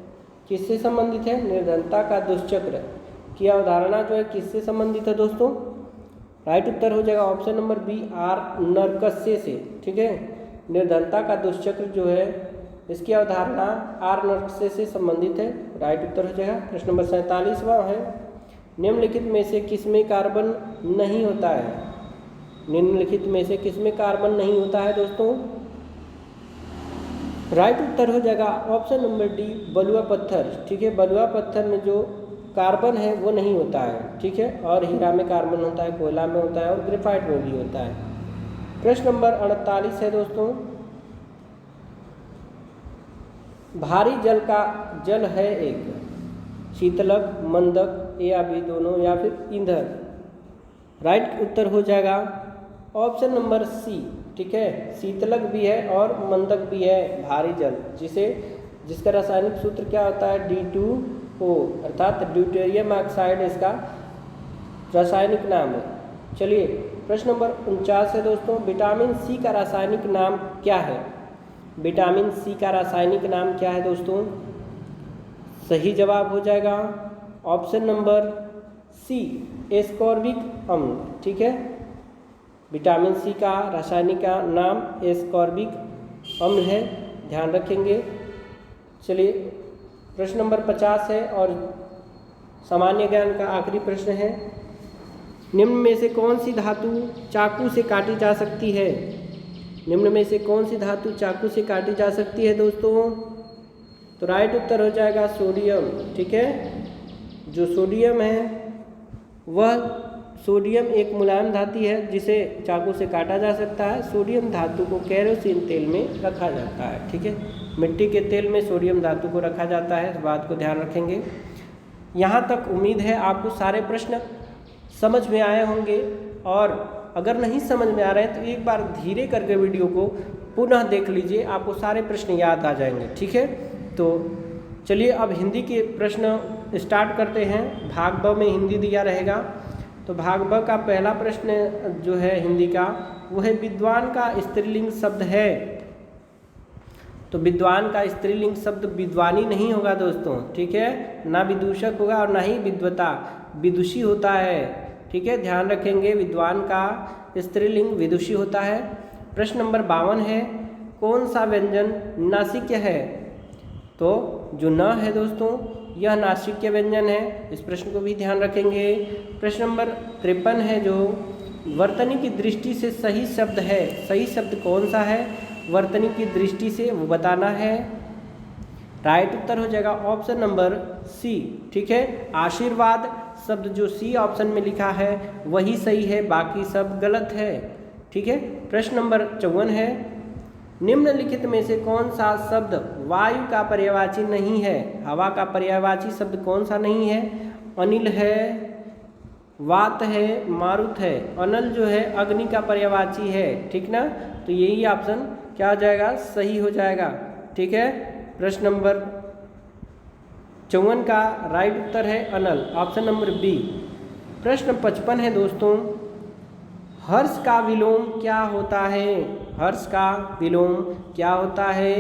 किससे संबंधित है? निर्धनता का दुष्चक्र की अवधारणा जो है किससे संबंधित है दोस्तों? राइट उत्तर हो जाएगा ऑप्शन नंबर बी, आर नरकस्से से। ठीक है, निर्धनता का दुष्चक्र जो है इसकी अवधारणा आर नरकस्से से संबंधित है। राइट उत्तर हो जाएगा। प्रश्न नंबर 47वां है, निम्नलिखित में से किसमें कार्बन नहीं होता है? निम्नलिखित में से किसमें कार्बन नहीं होता है दोस्तों? राइट उत्तर हो जाएगा ऑप्शन नंबर डी, बलुआ पत्थर। ठीक है, बलुआ पत्थर में जो कार्बन है वो नहीं होता है। ठीक है, और हीरा में कार्बन होता है, कोयला में होता है और ग्रेफाइट में भी होता है। प्रश्न नंबर 48 है दोस्तों, भारी जल है एक शीतलक, मंदक या भी दोनों या फिर ईंधन? राइट उत्तर हो जाएगा ऑप्शन नंबर सी। ठीक है, शीतलक भी है और मंदक भी है भारी जल, जिसका रासायनिक सूत्र क्या होता है D2O, अर्थात ड्यूटेरियम ऑक्साइड इसका रासायनिक नाम है। चलिए प्रश्न नंबर 49 है दोस्तों, विटामिन सी का रासायनिक नाम क्या है? विटामिन सी का रासायनिक नाम क्या है दोस्तों? सही जवाब हो जाएगा ऑप्शन नंबर सी, एस्कॉर्बिक अम्ल। ठीक है, विटामिन सी का रासायनिक नाम एस्कॉर्बिक अम्ल है, ध्यान रखेंगे। चलिए प्रश्न नंबर 50 है और सामान्य ज्ञान का आखिरी प्रश्न है, निम्न में से कौन सी धातु चाकू से काटी जा सकती है? निम्न में से कौन सी धातु चाकू से काटी जा सकती है दोस्तों? तो राइट उत्तर हो जाएगा सोडियम। ठीक है, जो सोडियम है वह सोडियम एक मुलायम धातु है जिसे चाकू से काटा जा सकता है। सोडियम धातु को केरोसिन तेल में रखा जाता है। ठीक है, मिट्टी के तेल में सोडियम धातु को रखा जाता है, इस बात को ध्यान रखेंगे। यहाँ तक उम्मीद है आपको सारे प्रश्न समझ में आए होंगे, और अगर नहीं समझ में आ रहे हैं तो एक बार धीरे करके वीडियो को पुनः देख लीजिए, आपको सारे प्रश्न याद आ जाएंगे। ठीक है, तो चलिए अब हिंदी के प्रश्न स्टार्ट करते हैं। भाग ब में हिंदी दिया रहेगा, तो भाग ब का पहला प्रश्न जो है हिंदी का वो है, विद्वान का स्त्रीलिंग शब्द है। तो विद्वान का स्त्रीलिंग शब्द विद्वानी नहीं होगा दोस्तों। ठीक है, ना विदूषक होगा और ना ही विद्वता, विदुषी होता है। ठीक है, ध्यान रखेंगे, विद्वान का स्त्रीलिंग विदुषी होता है। प्रश्न नंबर 52 है, कौन सा व्यंजन नासिक्य है? तो जो न है दोस्तों यह नासिक्य व्यंजन है, इस प्रश्न को भी ध्यान रखेंगे। प्रश्न नंबर 53 है, जो वर्तनी की दृष्टि से सही शब्द है, सही शब्द कौन सा है वर्तनी की दृष्टि से, वो बताना है। राइट उत्तर हो जाएगा ऑप्शन नंबर सी। ठीक है, आशीर्वाद शब्द जो सी ऑप्शन में लिखा है वही सही है, बाकी सब गलत है। ठीक है, प्रश्न नंबर 54 है, निम्नलिखित में से कौन सा शब्द वायु का पर्यायवाची नहीं है? हवा का पर्यायवाची शब्द कौन सा नहीं है? अनिल है, वात है, मारुत है। अनल जो है अग्नि का पर्यायवाची है। ठीक ना, तो यही ऑप्शन क्या हो जाएगा? सही हो जाएगा। ठीक है, प्रश्न नंबर 54 का राइट उत्तर है अनल, ऑप्शन नंबर बी। प्रश्न 55 है दोस्तों, हर्ष का विलोम क्या होता है? हर्ष का विलोम क्या होता है?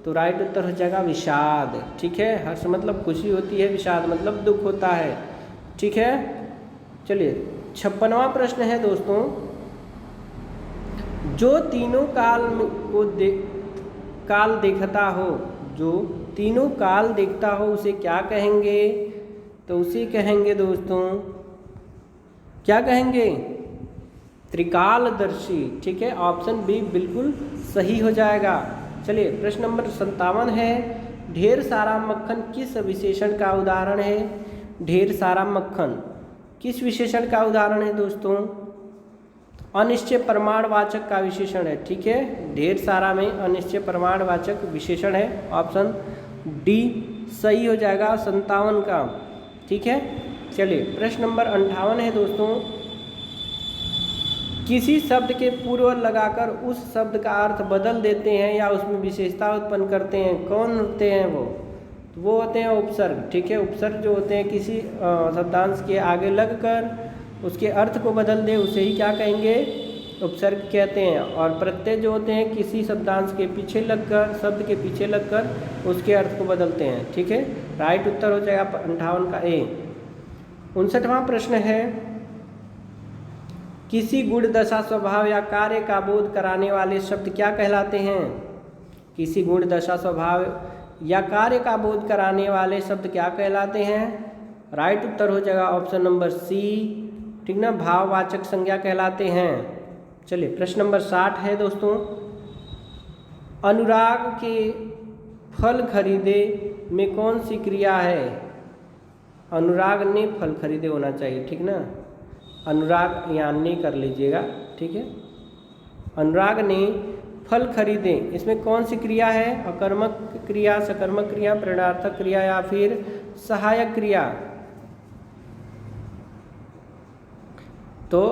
तो राइट उत्तर हो जाएगा विषाद। ठीक है, हर्ष मतलब खुशी होती है, विषाद मतलब दुख होता है। ठीक है, चलिए 56वां प्रश्न है दोस्तों, जो तीनों काल को काल देखता हो, जो तीनों काल देखता हो उसे क्या कहेंगे? तो उसे कहेंगे दोस्तों, क्या कहेंगे? त्रिकालदर्शी। ठीक है, ऑप्शन बी बिल्कुल सही हो जाएगा। चलिए प्रश्न नंबर 57 है, ढेर सारा मक्खन किस विशेषण का उदाहरण है? ढेर सारा मक्खन किस विशेषण का उदाहरण है दोस्तों? अनिश्चय प्रमाणवाचक का विशेषण है। ठीक है, ढेर सारा में अनिश्चय प्रमाणवाचक विशेषण है, ऑप्शन डी सही हो जाएगा 57 का। ठीक है, चलिए प्रश्न नंबर 58 है दोस्तों, किसी शब्द के पूर्व लगाकर उस शब्द का अर्थ बदल देते हैं या उसमें विशेषता उत्पन्न करते हैं, कौन होते हैं वो? तो वो होते हैं उपसर्ग। ठीक है, उपसर्ग जो होते हैं किसी शब्दांश के आगे लगकर उसके अर्थ को बदल दे उसे ही क्या कहेंगे? उपसर्ग कहते हैं। और प्रत्यय जो होते हैं किसी शब्दांश के पीछे लगकर, शब्द के पीछे लगकर उसके अर्थ को बदलते हैं। ठीक है, राइट उत्तर हो जाएगा 58 का ए। 59वां प्रश्न है, किसी गुण दशा स्वभाव या कार्य का बोध कराने वाले शब्द क्या कहलाते हैं? किसी गुण दशा स्वभाव या कार्य का बोध कराने वाले शब्द क्या कहलाते हैं? राइट उत्तर हो जाएगा ऑप्शन नंबर सी। ठीक ना, भाववाचक संज्ञा कहलाते हैं। चलिए प्रश्न नंबर 60 है दोस्तों, अनुराग के फल खरीदे में कौन सी क्रिया है? अनुराग ने फल खरीदे होना चाहिए। ठीक ना, अनुराग यहाँ ने कर लीजिएगा। ठीक है, अनुराग ने फल खरीदे, इसमें कौन सी क्रिया है? अकर्मक क्रिया, सकर्मक क्रिया, प्रेरणार्थक क्रिया या फिर सहायक क्रिया? तो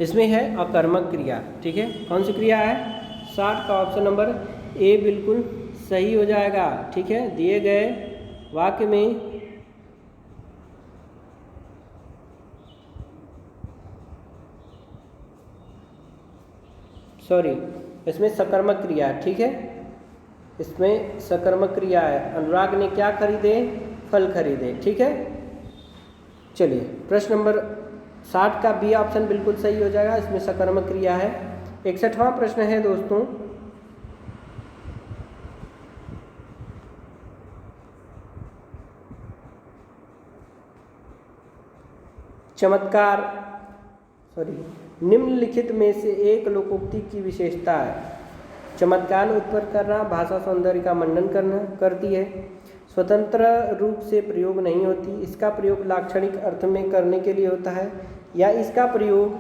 इसमें है अकर्मक क्रिया। ठीक है, कौन सी क्रिया है? 60 का ऑप्शन नंबर ए बिल्कुल सही हो जाएगा। ठीक है, दिए गए वाक्य में इसमें सकर्मक क्रिया है। ठीक है, इसमें सकर्मक क्रिया है। अनुराग ने क्या खरीदे? फल खरीदे। ठीक है, चलिए प्रश्न नंबर 60 का बी ऑप्शन बिल्कुल सही हो जाएगा, इसमें सकर्मक क्रिया है। 61वां प्रश्न है दोस्तों, चमत्कार निम्नलिखित में से एक लोकोक्ति की विशेषता है। चमत्कार उत्पन्न करना, भाषा सौंदर्य का मंडन करना करती है, स्वतंत्र रूप से प्रयोग नहीं होती, इसका प्रयोग लाक्षणिक अर्थ में करने के लिए होता है, या इसका प्रयोग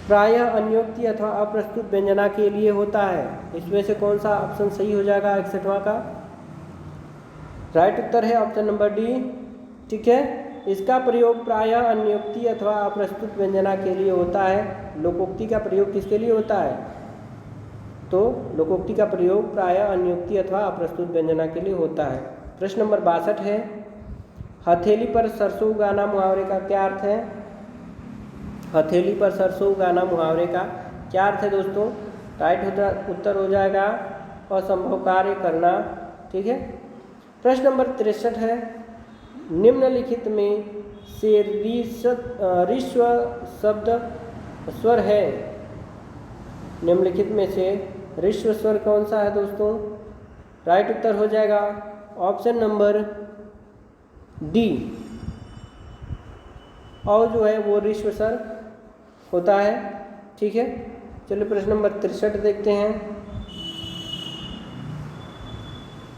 प्रायः अन्योक्ति अथवा अप्रस्तुत व्यंजना के लिए होता है। इसमें से कौन सा ऑप्शन सही हो जाएगा 61वां का? राइट उत्तर है ऑप्शन नंबर डी। ठीक है, इसका प्रयोग प्रायः अन्योक्ति अथवा अप्रस्तुत व्यंजना के लिए होता है। लोकोक्ति का प्रयोग किसके लिए होता है? तो लोकोक्ति का प्रयोग प्रायः अन्योक्ति अथवा अप्रस्तुत व्यंजना के लिए होता है। प्रश्न नंबर 62 है, हथेली पर सरसों उगाना मुहावरे का क्या अर्थ है? हथेली पर सरसों उगाना मुहावरे का क्या अर्थ है दोस्तों? राइट उत्तर हो जाएगा असंभव कार्य करना। ठीक है, प्रश्न नंबर 63 है, निम्नलिखित में से ऋस्व शब्द स्वर है। निम्नलिखित में से ऋस्व स्वर कौन सा है दोस्तों? राइट उत्तर हो जाएगा ऑप्शन नंबर डी। और जो है वो ऋस्व स्वर होता है। ठीक है, चलिए प्रश्न नंबर 63 देखते हैं।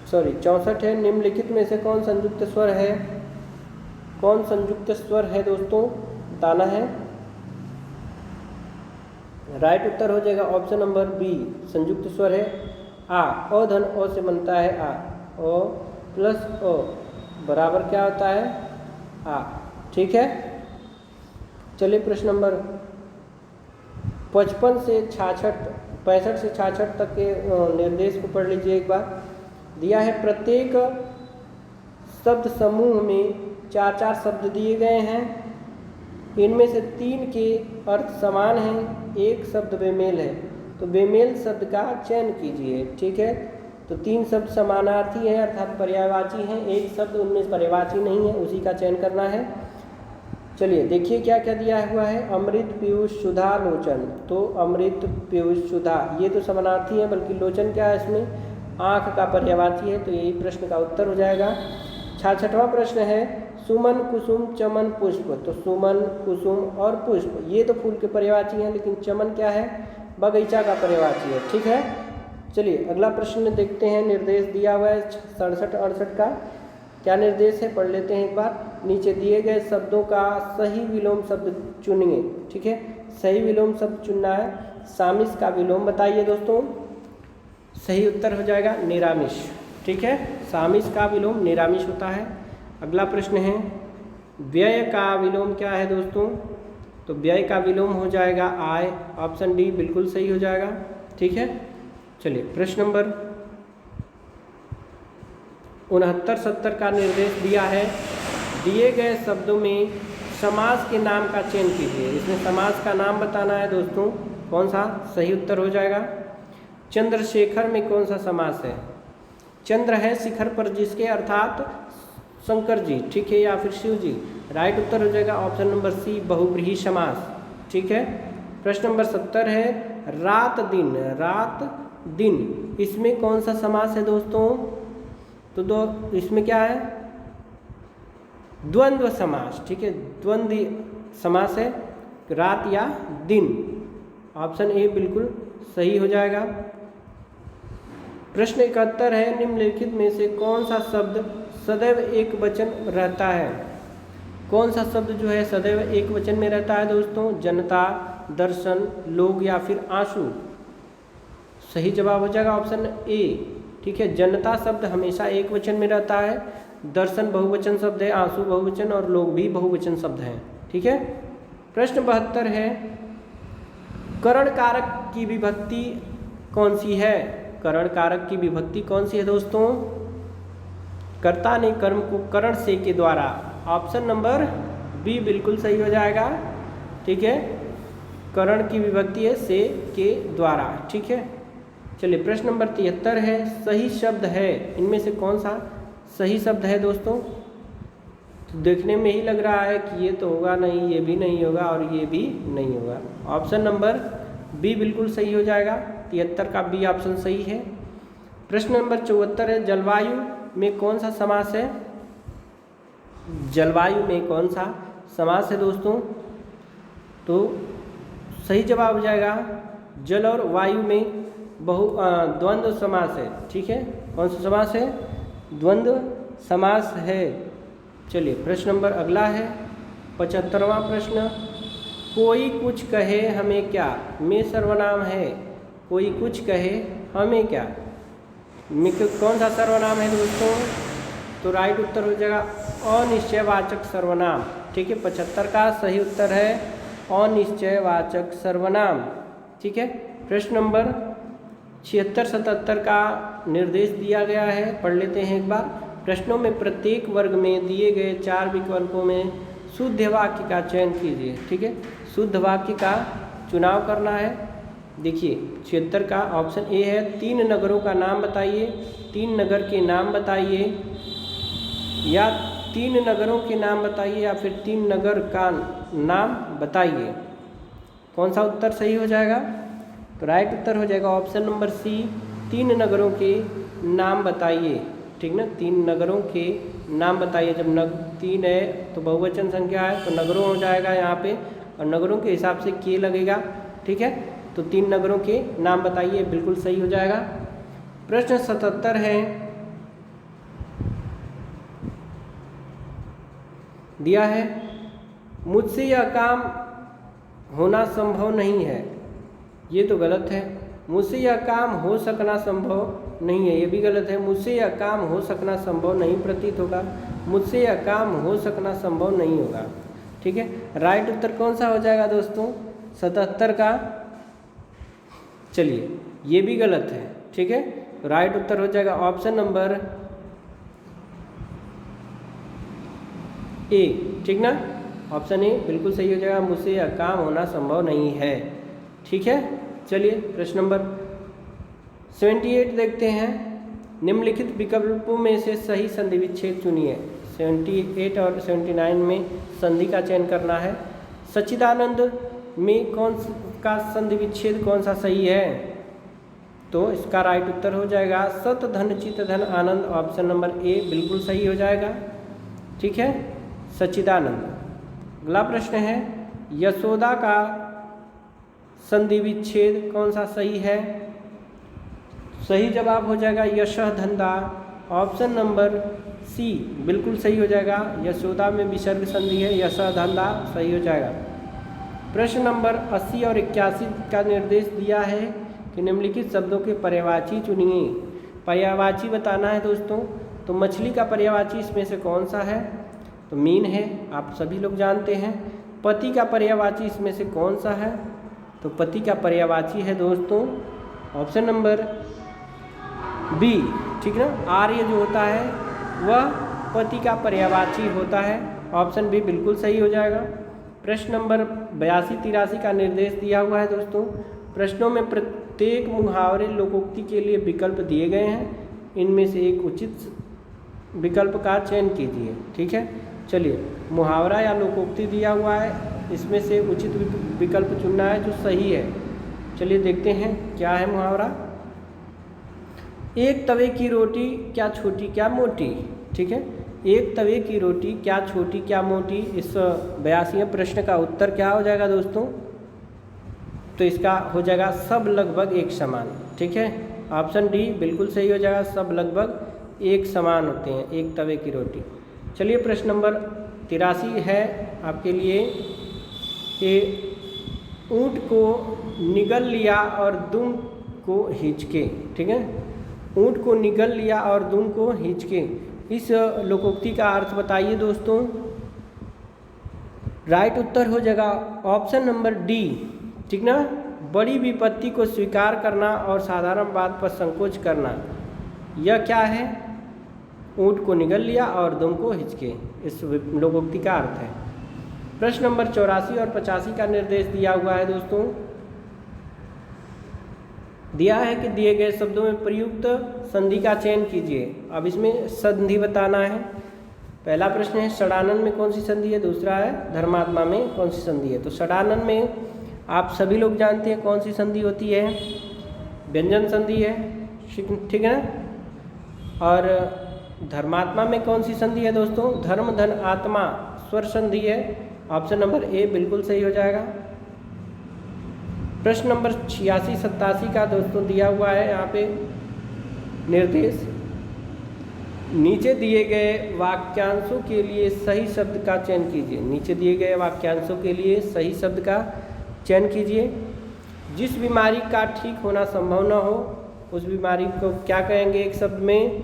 64 है, निम्नलिखित में से कौन संयुक्त स्वर है? कौन संयुक्त स्वर है दोस्तों, बताना है। राइट उत्तर हो जाएगा ऑप्शन नंबर बी, संयुक्त स्वर है आ। ओ धन ओ से बनता है आ, ओ प्लस ओ बराबर क्या होता है? आ। ठीक है, चलिए प्रश्न नंबर 65 से 66 तक के निर्देश को पढ़ लीजिए एक बार। दिया है प्रत्येक शब्द समूह में 4 शब्द दिए गए हैं, इनमें से 3 के अर्थ समान हैं, एक शब्द बेमेल है, तो बेमेल शब्द का चयन कीजिए। ठीक है, तो 3 शब्द समानार्थी हैं अर्थात पर्यायवाची हैं, एक शब्द उनमें पर्यायवाची नहीं है, उसी का चयन करना है। चलिए देखिए क्या क्या दिया हुआ है। अमृत पीयूष सुधा लोचन, तो अमृत पीयूष सुधा ये तो समानार्थी है, बल्कि लोचन क्या है इसमें? आँख का पर्यायवाची है, तो यही प्रश्न का उत्तर हो जाएगा। 66वां प्रश्न है, सुमन कुसुम चमन पुष्प, तो सुमन कुसुम और पुष्प ये तो फूल के पर्यायवाची हैं, लेकिन चमन क्या है? बगीचा का पर्यायवाची है। ठीक है, चलिए अगला प्रश्न देखते हैं। निर्देश दिया हुआ है 67-68 का, क्या निर्देश है पढ़ लेते हैं एक बार। नीचे दिए गए शब्दों का सही विलोम शब्द चुनिए। ठीक है, सही विलोम शब्द चुनना है। सामिस का विलोम बताइए दोस्तों। सही उत्तर हो जाएगा निरामिष। ठीक है, सामिस का विलोम निरामिष होता है। अगला प्रश्न है, व्यय का विलोम क्या है दोस्तों? तो व्यय का विलोम हो जाएगा आय, ऑप्शन डी बिल्कुल सही हो जाएगा। ठीक है, चलिए प्रश्न नंबर 69-70 का निर्देश दिया है। दिए गए शब्दों में समास के नाम का चयन कीजिए। इसमें समास का नाम बताना है दोस्तों, कौन सा? सही उत्तर हो जाएगा चंद्रशेखर में कौन सा समास है? चंद्र है शिखर पर जिसके, अर्थात शंकर जी। ठीक है, या फिर शिव जी। राइट उत्तर हो जाएगा ऑप्शन नंबर सी, बहुव्रीहि समास। ठीक है, प्रश्न नंबर 70 है, रात दिन। रात दिन इसमें कौन सा समास है दोस्तों? तो इसमें क्या है? द्वंद्व समास। ठीक है, द्वंद्व समास है, रात या दिन। ऑप्शन ए बिल्कुल सही हो जाएगा। प्रश्न 71 है, निम्नलिखित में से कौन सा शब्द सदैव एक वचन रहता है? कौन सा शब्द जो है सदैव एक वचन में रहता है दोस्तों? जनता, दर्शन, लोग या फिर आंसू। सही जवाब हो जाएगा ऑप्शन ए। ठीक है, जनता शब्द हमेशा एक वचन में रहता है, दर्शन बहुवचन शब्द है, आंसू बहुवचन और लोग भी बहुवचन शब्द हैं। ठीक है, प्रश्न 72 है, करण कारक की विभक्ति कौन सी है? करण कारक की विभक्ति कौन सी है दोस्तों? कर्ता ने कर्म को करण से के द्वारा। ऑप्शन नंबर बी बिल्कुल सही हो जाएगा। ठीक है, करण की विभक्ति है से के द्वारा। ठीक है, चलिए प्रश्न नंबर 73 है, सही शब्द है इनमें से कौन सा सही शब्द है दोस्तों? तो देखने में ही लग रहा है कि ये तो होगा नहीं, ये भी नहीं होगा और ये भी नहीं होगा। ऑप्शन नंबर बी बिल्कुल सही हो जाएगा। 73 का बी ऑप्शन सही है। प्रश्न नंबर 74 है, जलवायु में कौन सा समास है? जलवायु में कौन सा समास है दोस्तों? तो सही जवाब हो जाएगा जल और वायु में द्वंद्व समास है। ठीक है, कौन सा समास है? द्वंद्व समास है। चलिए प्रश्न नंबर अगला है 75वां प्रश्न, कोई कुछ कहे हमें क्या में सर्वनाम है। कोई कुछ कहे हमें क्या में कौन सा सर्वनाम है दोस्तों? तो राइट उत्तर हो जाएगा अनिश्चयवाचक सर्वनाम। ठीक है, 75 का सही उत्तर है अनिश्चयवाचक सर्वनाम। ठीक है, प्रश्न नंबर 76-77 का निर्देश दिया गया है, पढ़ लेते हैं एक बार। प्रश्नों में प्रत्येक वर्ग में दिए गए 4 विकल्पों में शुद्ध वाक्य का चयन कीजिए। ठीक है, शुद्ध वाक्य का चुनाव करना है। देखिए 76 का ऑप्शन ए है, 3 नगरों का नाम बताइए। 3 नगर के नाम बताइए, या 3 नगरों के नाम बताइए, या फिर 3 नगर का नाम बताइए। कौन सा उत्तर सही हो जाएगा? तो राइट उत्तर हो जाएगा ऑप्शन नंबर सी, 3 नगरों के नाम बताइए। ठीक ना, 3 नगरों के नाम बताइए। जब 3 है तो बहुवचन संख्या है तो नगरों हो जाएगा यहाँ पे, और नगरों के हिसाब से के लगेगा। ठीक है, तो 3 नगरों के नाम बताइए, बिल्कुल सही हो जाएगा। प्रश्न 77 है, दिया है, मुझसे यह काम होना संभव नहीं है। ये तो गलत है। मुझसे यह काम हो सकना संभव नहीं है, ये भी गलत है। मुझसे यह काम हो सकना संभव नहीं प्रतीत होगा। मुझसे यह काम हो सकना संभव नहीं होगा। ठीक है, राइट उत्तर कौन सा हो जाएगा दोस्तों? 77 का। चलिए ये भी गलत है। ठीक है, राइट उत्तर हो जाएगा ऑप्शन नंबर ए। ठीक ना, ऑप्शन ए बिल्कुल सही हो जाएगा, मुझसे यह काम होना संभव नहीं है। ठीक है, चलिए प्रश्न नंबर 78 देखते हैं, निम्नलिखित विकल्पों में से सही संधि विच्छेद चुनिए। 78 और 79 में संधि का चयन करना है। सच्चिदानंद में कौन का संधि विच्छेद कौन सा सही है? तो इसका राइट उत्तर हो जाएगा सत धन चित धन आनंद। ऑप्शन नंबर ए बिल्कुल सही हो जाएगा। ठीक है, सच्चिदानंद। अगला प्रश्न है, यशोदा का संधि विच्छेद कौन सा सही है? सही जवाब हो जाएगा यशः धंधा। ऑप्शन नंबर सी बिल्कुल सही हो जाएगा। यशोदा में विसर्ग संधि है, यशः धंधा सही हो जाएगा। प्रश्न नंबर 80 और 81 का निर्देश दिया है कि निम्नलिखित शब्दों के पर्यायवाची चुनिए। पर्यायवाची बताना है दोस्तों। तो मछली का पर्यायवाची इसमें से कौन सा है? तो मीन है, आप सभी लोग जानते हैं। पति का पर्यायवाची इसमें से कौन सा है? तो पति का पर्यायवाची है दोस्तों ऑप्शन नंबर बी। ठीक ना, आर्य जो होता है वह पति का पर्यायवाची होता है। ऑप्शन बी बिल्कुल सही हो जाएगा। प्रश्न नंबर 82-83 का निर्देश दिया हुआ है दोस्तों। प्रश्नों में प्रत्येक मुहावरे लोकोक्ति के लिए विकल्प दिए गए हैं, इनमें से एक उचित विकल्प का चयन कीजिए। ठीक है, चलिए मुहावरा या लोकोक्ति दिया हुआ है, इसमें से उचित विकल्प चुनना है जो सही है। चलिए देखते हैं क्या है मुहावरा। एक तवे की रोटी क्या छोटी क्या मोटी। ठीक है, एक तवे की रोटी क्या छोटी क्या मोटी। इस 82वें प्रश्न का उत्तर क्या हो जाएगा दोस्तों? तो इसका हो जाएगा सब लगभग एक समान। ठीक है, ऑप्शन डी बिल्कुल सही हो जाएगा, सब लगभग एक समान होते हैं एक तवे की रोटी। चलिए प्रश्न नंबर 83 है आपके लिए कि ऊँट को निगल लिया और दुम को हिचके। ठीक है, ऊँट को निगल लिया और दुम को हिचके, इस लोकोक्ति का अर्थ बताइए दोस्तों। राइट उत्तर हो जाएगा ऑप्शन नंबर डी। ठीक ना, बड़ी विपत्ति को स्वीकार करना और साधारण बात पर संकोच करना, यह क्या है? ऊँट को निगल लिया और दुम को हिचके, इस लोकोक्ति का अर्थ है। प्रश्न नंबर 84 और 85 का निर्देश दिया हुआ है दोस्तों। दिया है कि दिए गए शब्दों में प्रयुक्त संधि का चयन कीजिए। अब इसमें संधि बताना है। पहला प्रश्न है षडानन में कौन सी संधि है, दूसरा है धर्मात्मा में कौन सी संधि है। तो षडानन में आप सभी लोग जानते हैं कौन सी संधि होती है, व्यंजन संधि है, ठीक है ना। और धर्मात्मा में कौन सी संधि है दोस्तों, धर्म धन आत्मा स्वर संधि है। ऑप्शन नंबर ए बिल्कुल सही हो जाएगा। प्रश्न नंबर 86-87 का दोस्तों दिया हुआ है यहाँ पे निर्देश। नीचे दिए गए वाक्यांशों के लिए सही शब्द का चयन कीजिए। नीचे दिए गए वाक्यांशों के लिए सही शब्द का चयन कीजिए। जिस बीमारी का ठीक होना संभव न हो उस बीमारी को क्या कहेंगे एक शब्द में?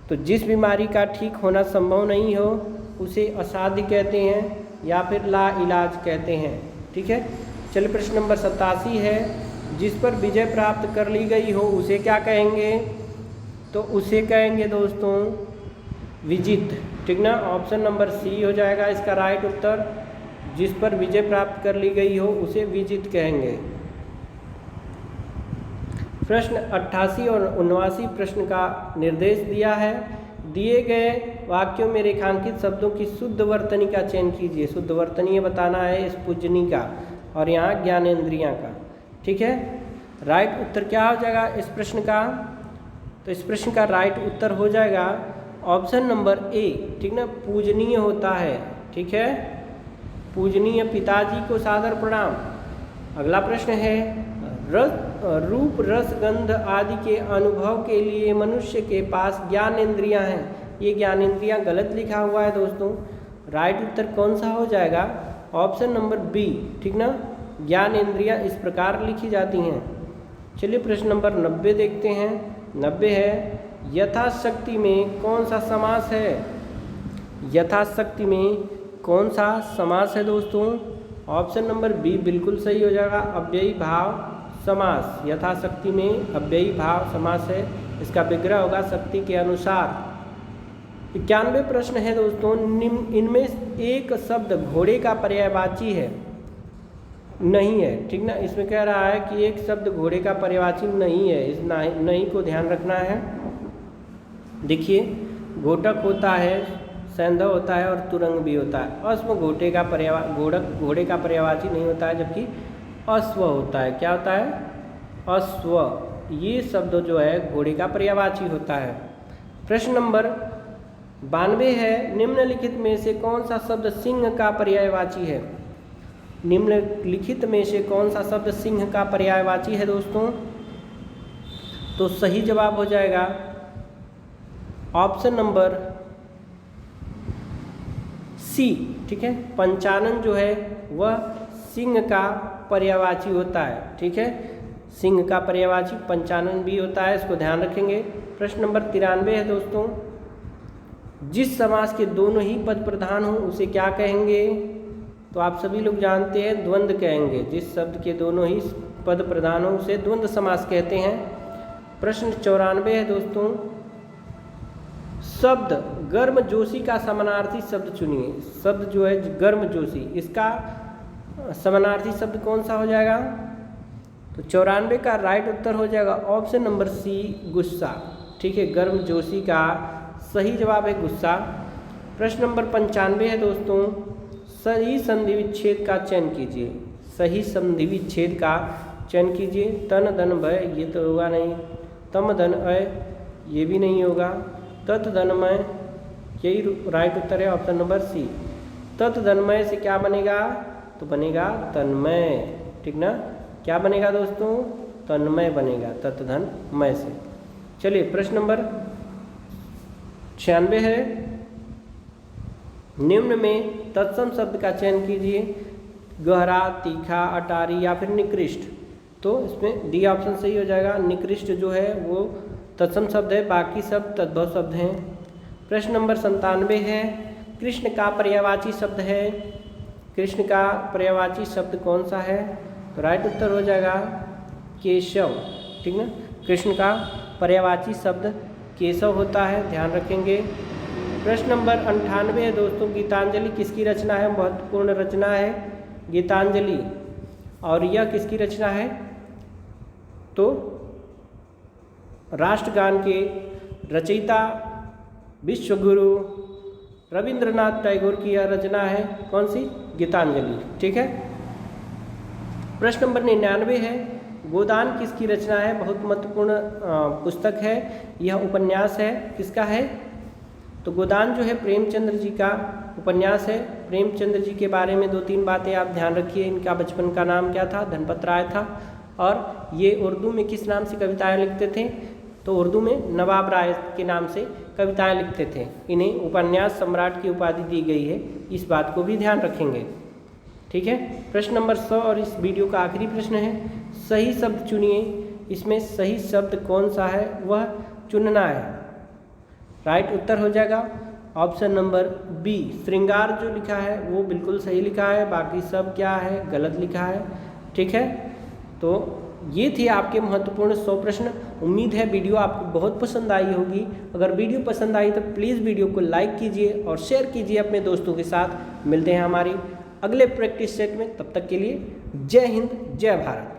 तो जिस बीमारी का ठीक होना संभव नहीं हो उसे असाध्य कहते हैं या फिर ला इलाज कहते हैं, ठीक है। चलिए प्रश्न नंबर 87 है, जिस पर विजय प्राप्त कर ली गई हो उसे क्या कहेंगे? तो उसे कहेंगे दोस्तों विजित, ठीक ना। ऑप्शन नंबर सी हो जाएगा इसका राइट उत्तर। जिस पर विजय प्राप्त कर ली गई हो उसे विजित कहेंगे। प्रश्न 88 और 89 प्रश्न का निर्देश दिया है। दिए गए वाक्यों में रेखांकित शब्दों की शुद्ध वर्तनी का चयन कीजिए। शुद्ध वर्तनी बताना है इस पूजनी का और यहाँ ज्ञानेंद्रियाँ का, ठीक है। राइट उत्तर क्या हो जाएगा इस प्रश्न का? तो इस प्रश्न का राइट उत्तर हो जाएगा ऑप्शन नंबर ए, ठीक ना। पूजनीय होता है, ठीक है। पूजनीय पिताजी को सादर प्रणाम। अगला प्रश्न है रूप रस गंध आदि के अनुभव के लिए मनुष्य के पास ज्ञानेंद्रियां हैं। ये ज्ञानेंद्रियां गलत लिखा हुआ है दोस्तों। राइट उत्तर कौन सा हो जाएगा? ऑप्शन नंबर बी, ठीक ना। ज्ञानेंद्रियां इस प्रकार लिखी जाती हैं। चलिए प्रश्न नंबर 90 देखते हैं। 90 है यथाशक्ति में कौन सा समास है? यथाशक्ति में कौन सा समास है दोस्तों? ऑप्शन नंबर बी बिल्कुल सही हो जाएगा, अव्ययी भाव समास। यथाशक्ति में अव्ययी भाव समास है। इसका विग्रह होगा शक्ति के अनुसार। 91 प्रश्न है दोस्तों, इनमें एक शब्द घोड़े का पर्यायवाची है नहीं है, ठीक ना। इसमें कह रहा है कि एक शब्द घोड़े का पर्यायवाची नहीं है। इस नहीं को ध्यान रखना है। देखिए घोटक होता है, सैंधव होता है और तुरंग भी होता है। अश्व घोड़े का पर्यायवाची नहीं होता है, जबकि अश्व होता है। क्या होता है? अश्व। ये शब्द जो है घोड़े का पर्यायवाची होता है। प्रश्न नंबर 92 है निम्नलिखित में से कौन सा शब्द सिंह का पर्यायवाची है? निम्नलिखित में से कौन सा शब्द सिंह का पर्यायवाची है दोस्तों? तो सही जवाब हो जाएगा ऑप्शन नंबर सी, ठीक है। पंचानन जो है वह सिंह का पर्यायवाची होता है, ठीक है। सिंह का पर्यायवाची पंचानन भी होता है, इसको ध्यान रखेंगे। प्रश्न नंबर 93 है दोस्तों, जिस समास के दोनों ही पद प्रधान हो उसे क्या कहेंगे? तो आप सभी लोग जानते हैं द्वंद्व कहेंगे। जिस शब्द के दोनों ही पद प्रधान हो उसे द्वंद्व समास कहते हैं। प्रश्न 94 है दोस्तों, शब्द गर्मजोशी का समानार्थी शब्द चुनिए। शब्द जो है गर्मजोशी, इसका समानार्थी शब्द कौन सा हो जाएगा? तो 94 का राइट उत्तर हो जाएगा ऑप्शन नंबर सी, गुस्सा, ठीक है। गर्मजोशी का सही जवाब है गुस्सा। प्रश्न नंबर 95 है दोस्तों, सही संधि विच्छेद का चयन कीजिए। सही संधि विच्छेद का चयन कीजिए। तन धन भय ये तो होगा नहीं, तम धन अय ये भी नहीं होगा, तत् धनमय यही राइट उत्तर है ऑप्शन नंबर सी। तत् धनमय से क्या बनेगा? तो बनेगा तन्मय, ठीक ना। क्या बनेगा दोस्तों? तन्मय बनेगा तत् धनमय से। चलिए प्रश्न नंबर 96 है, निम्न में तत्सम शब्द का चयन कीजिए। गहरा, तीखा, अटारी या फिर निकृष्ट। तो इसमें डी ऑप्शन सही हो जाएगा। निकृष्ट जो है वो तत्सम शब्द है, बाकी सब तद्भव शब्द हैं। प्रश्न नंबर 97 है, कृष्ण का पर्यायवाची शब्द है। कृष्ण का पर्यायवाची शब्द कौन सा है? तो राइट उत्तर हो जाएगा केशव। ठीक ना, कृष्ण का पर्यायवाची शब्द केशव होता है, ध्यान रखेंगे। प्रश्न नंबर 98 है दोस्तों, गीतांजलि किसकी रचना है? महत्वपूर्ण रचना है गीतांजलि। और यह किसकी रचना है? तो राष्ट्रगान के रचयिता विश्वगुरु रविंद्रनाथ टैगोर की यह रचना है। कौन सी? गीतांजलि। ठीक है। प्रश्न नंबर 99 है, गोदान किसकी रचना है? बहुत महत्वपूर्ण पुस्तक है, यह उपन्यास है। किसका है? तो गोदान जो है प्रेमचंद्र जी का उपन्यास है। प्रेमचंद्र जी के बारे में 2-3 बातें आप ध्यान रखिए। इनका बचपन का नाम क्या था? धनपत राय था। और ये उर्दू में किस नाम से कविताएं लिखते थे? तो उर्दू में नवाब राय के नाम से कविताएं लिखते थे। इन्हें उपन्यास सम्राट की उपाधि दी गई है, इस बात को भी ध्यान रखेंगे। ठीक है। प्रश्न नंबर 100 और इस वीडियो का आखिरी प्रश्न है, सही शब्द चुनिए। इसमें सही शब्द कौन सा है? वह चुनना है। राइट उत्तर हो जाएगा ऑप्शन नंबर बी, श्रृंगार जो लिखा है वो बिल्कुल सही लिखा है, बाकी सब क्या है? गलत लिखा है। ठीक है। तो ये थे आपके महत्वपूर्ण 100 प्रश्न। उम्मीद है वीडियो आपको बहुत पसंद आई होगी। अगर वीडियो पसंद आई तो प्लीज़ वीडियो को लाइक कीजिए और शेयर कीजिए अपने दोस्तों के साथ। मिलते हैं हमारी अगले प्रैक्टिस सेट में, तब तक के लिए जय हिंद, जय भारत।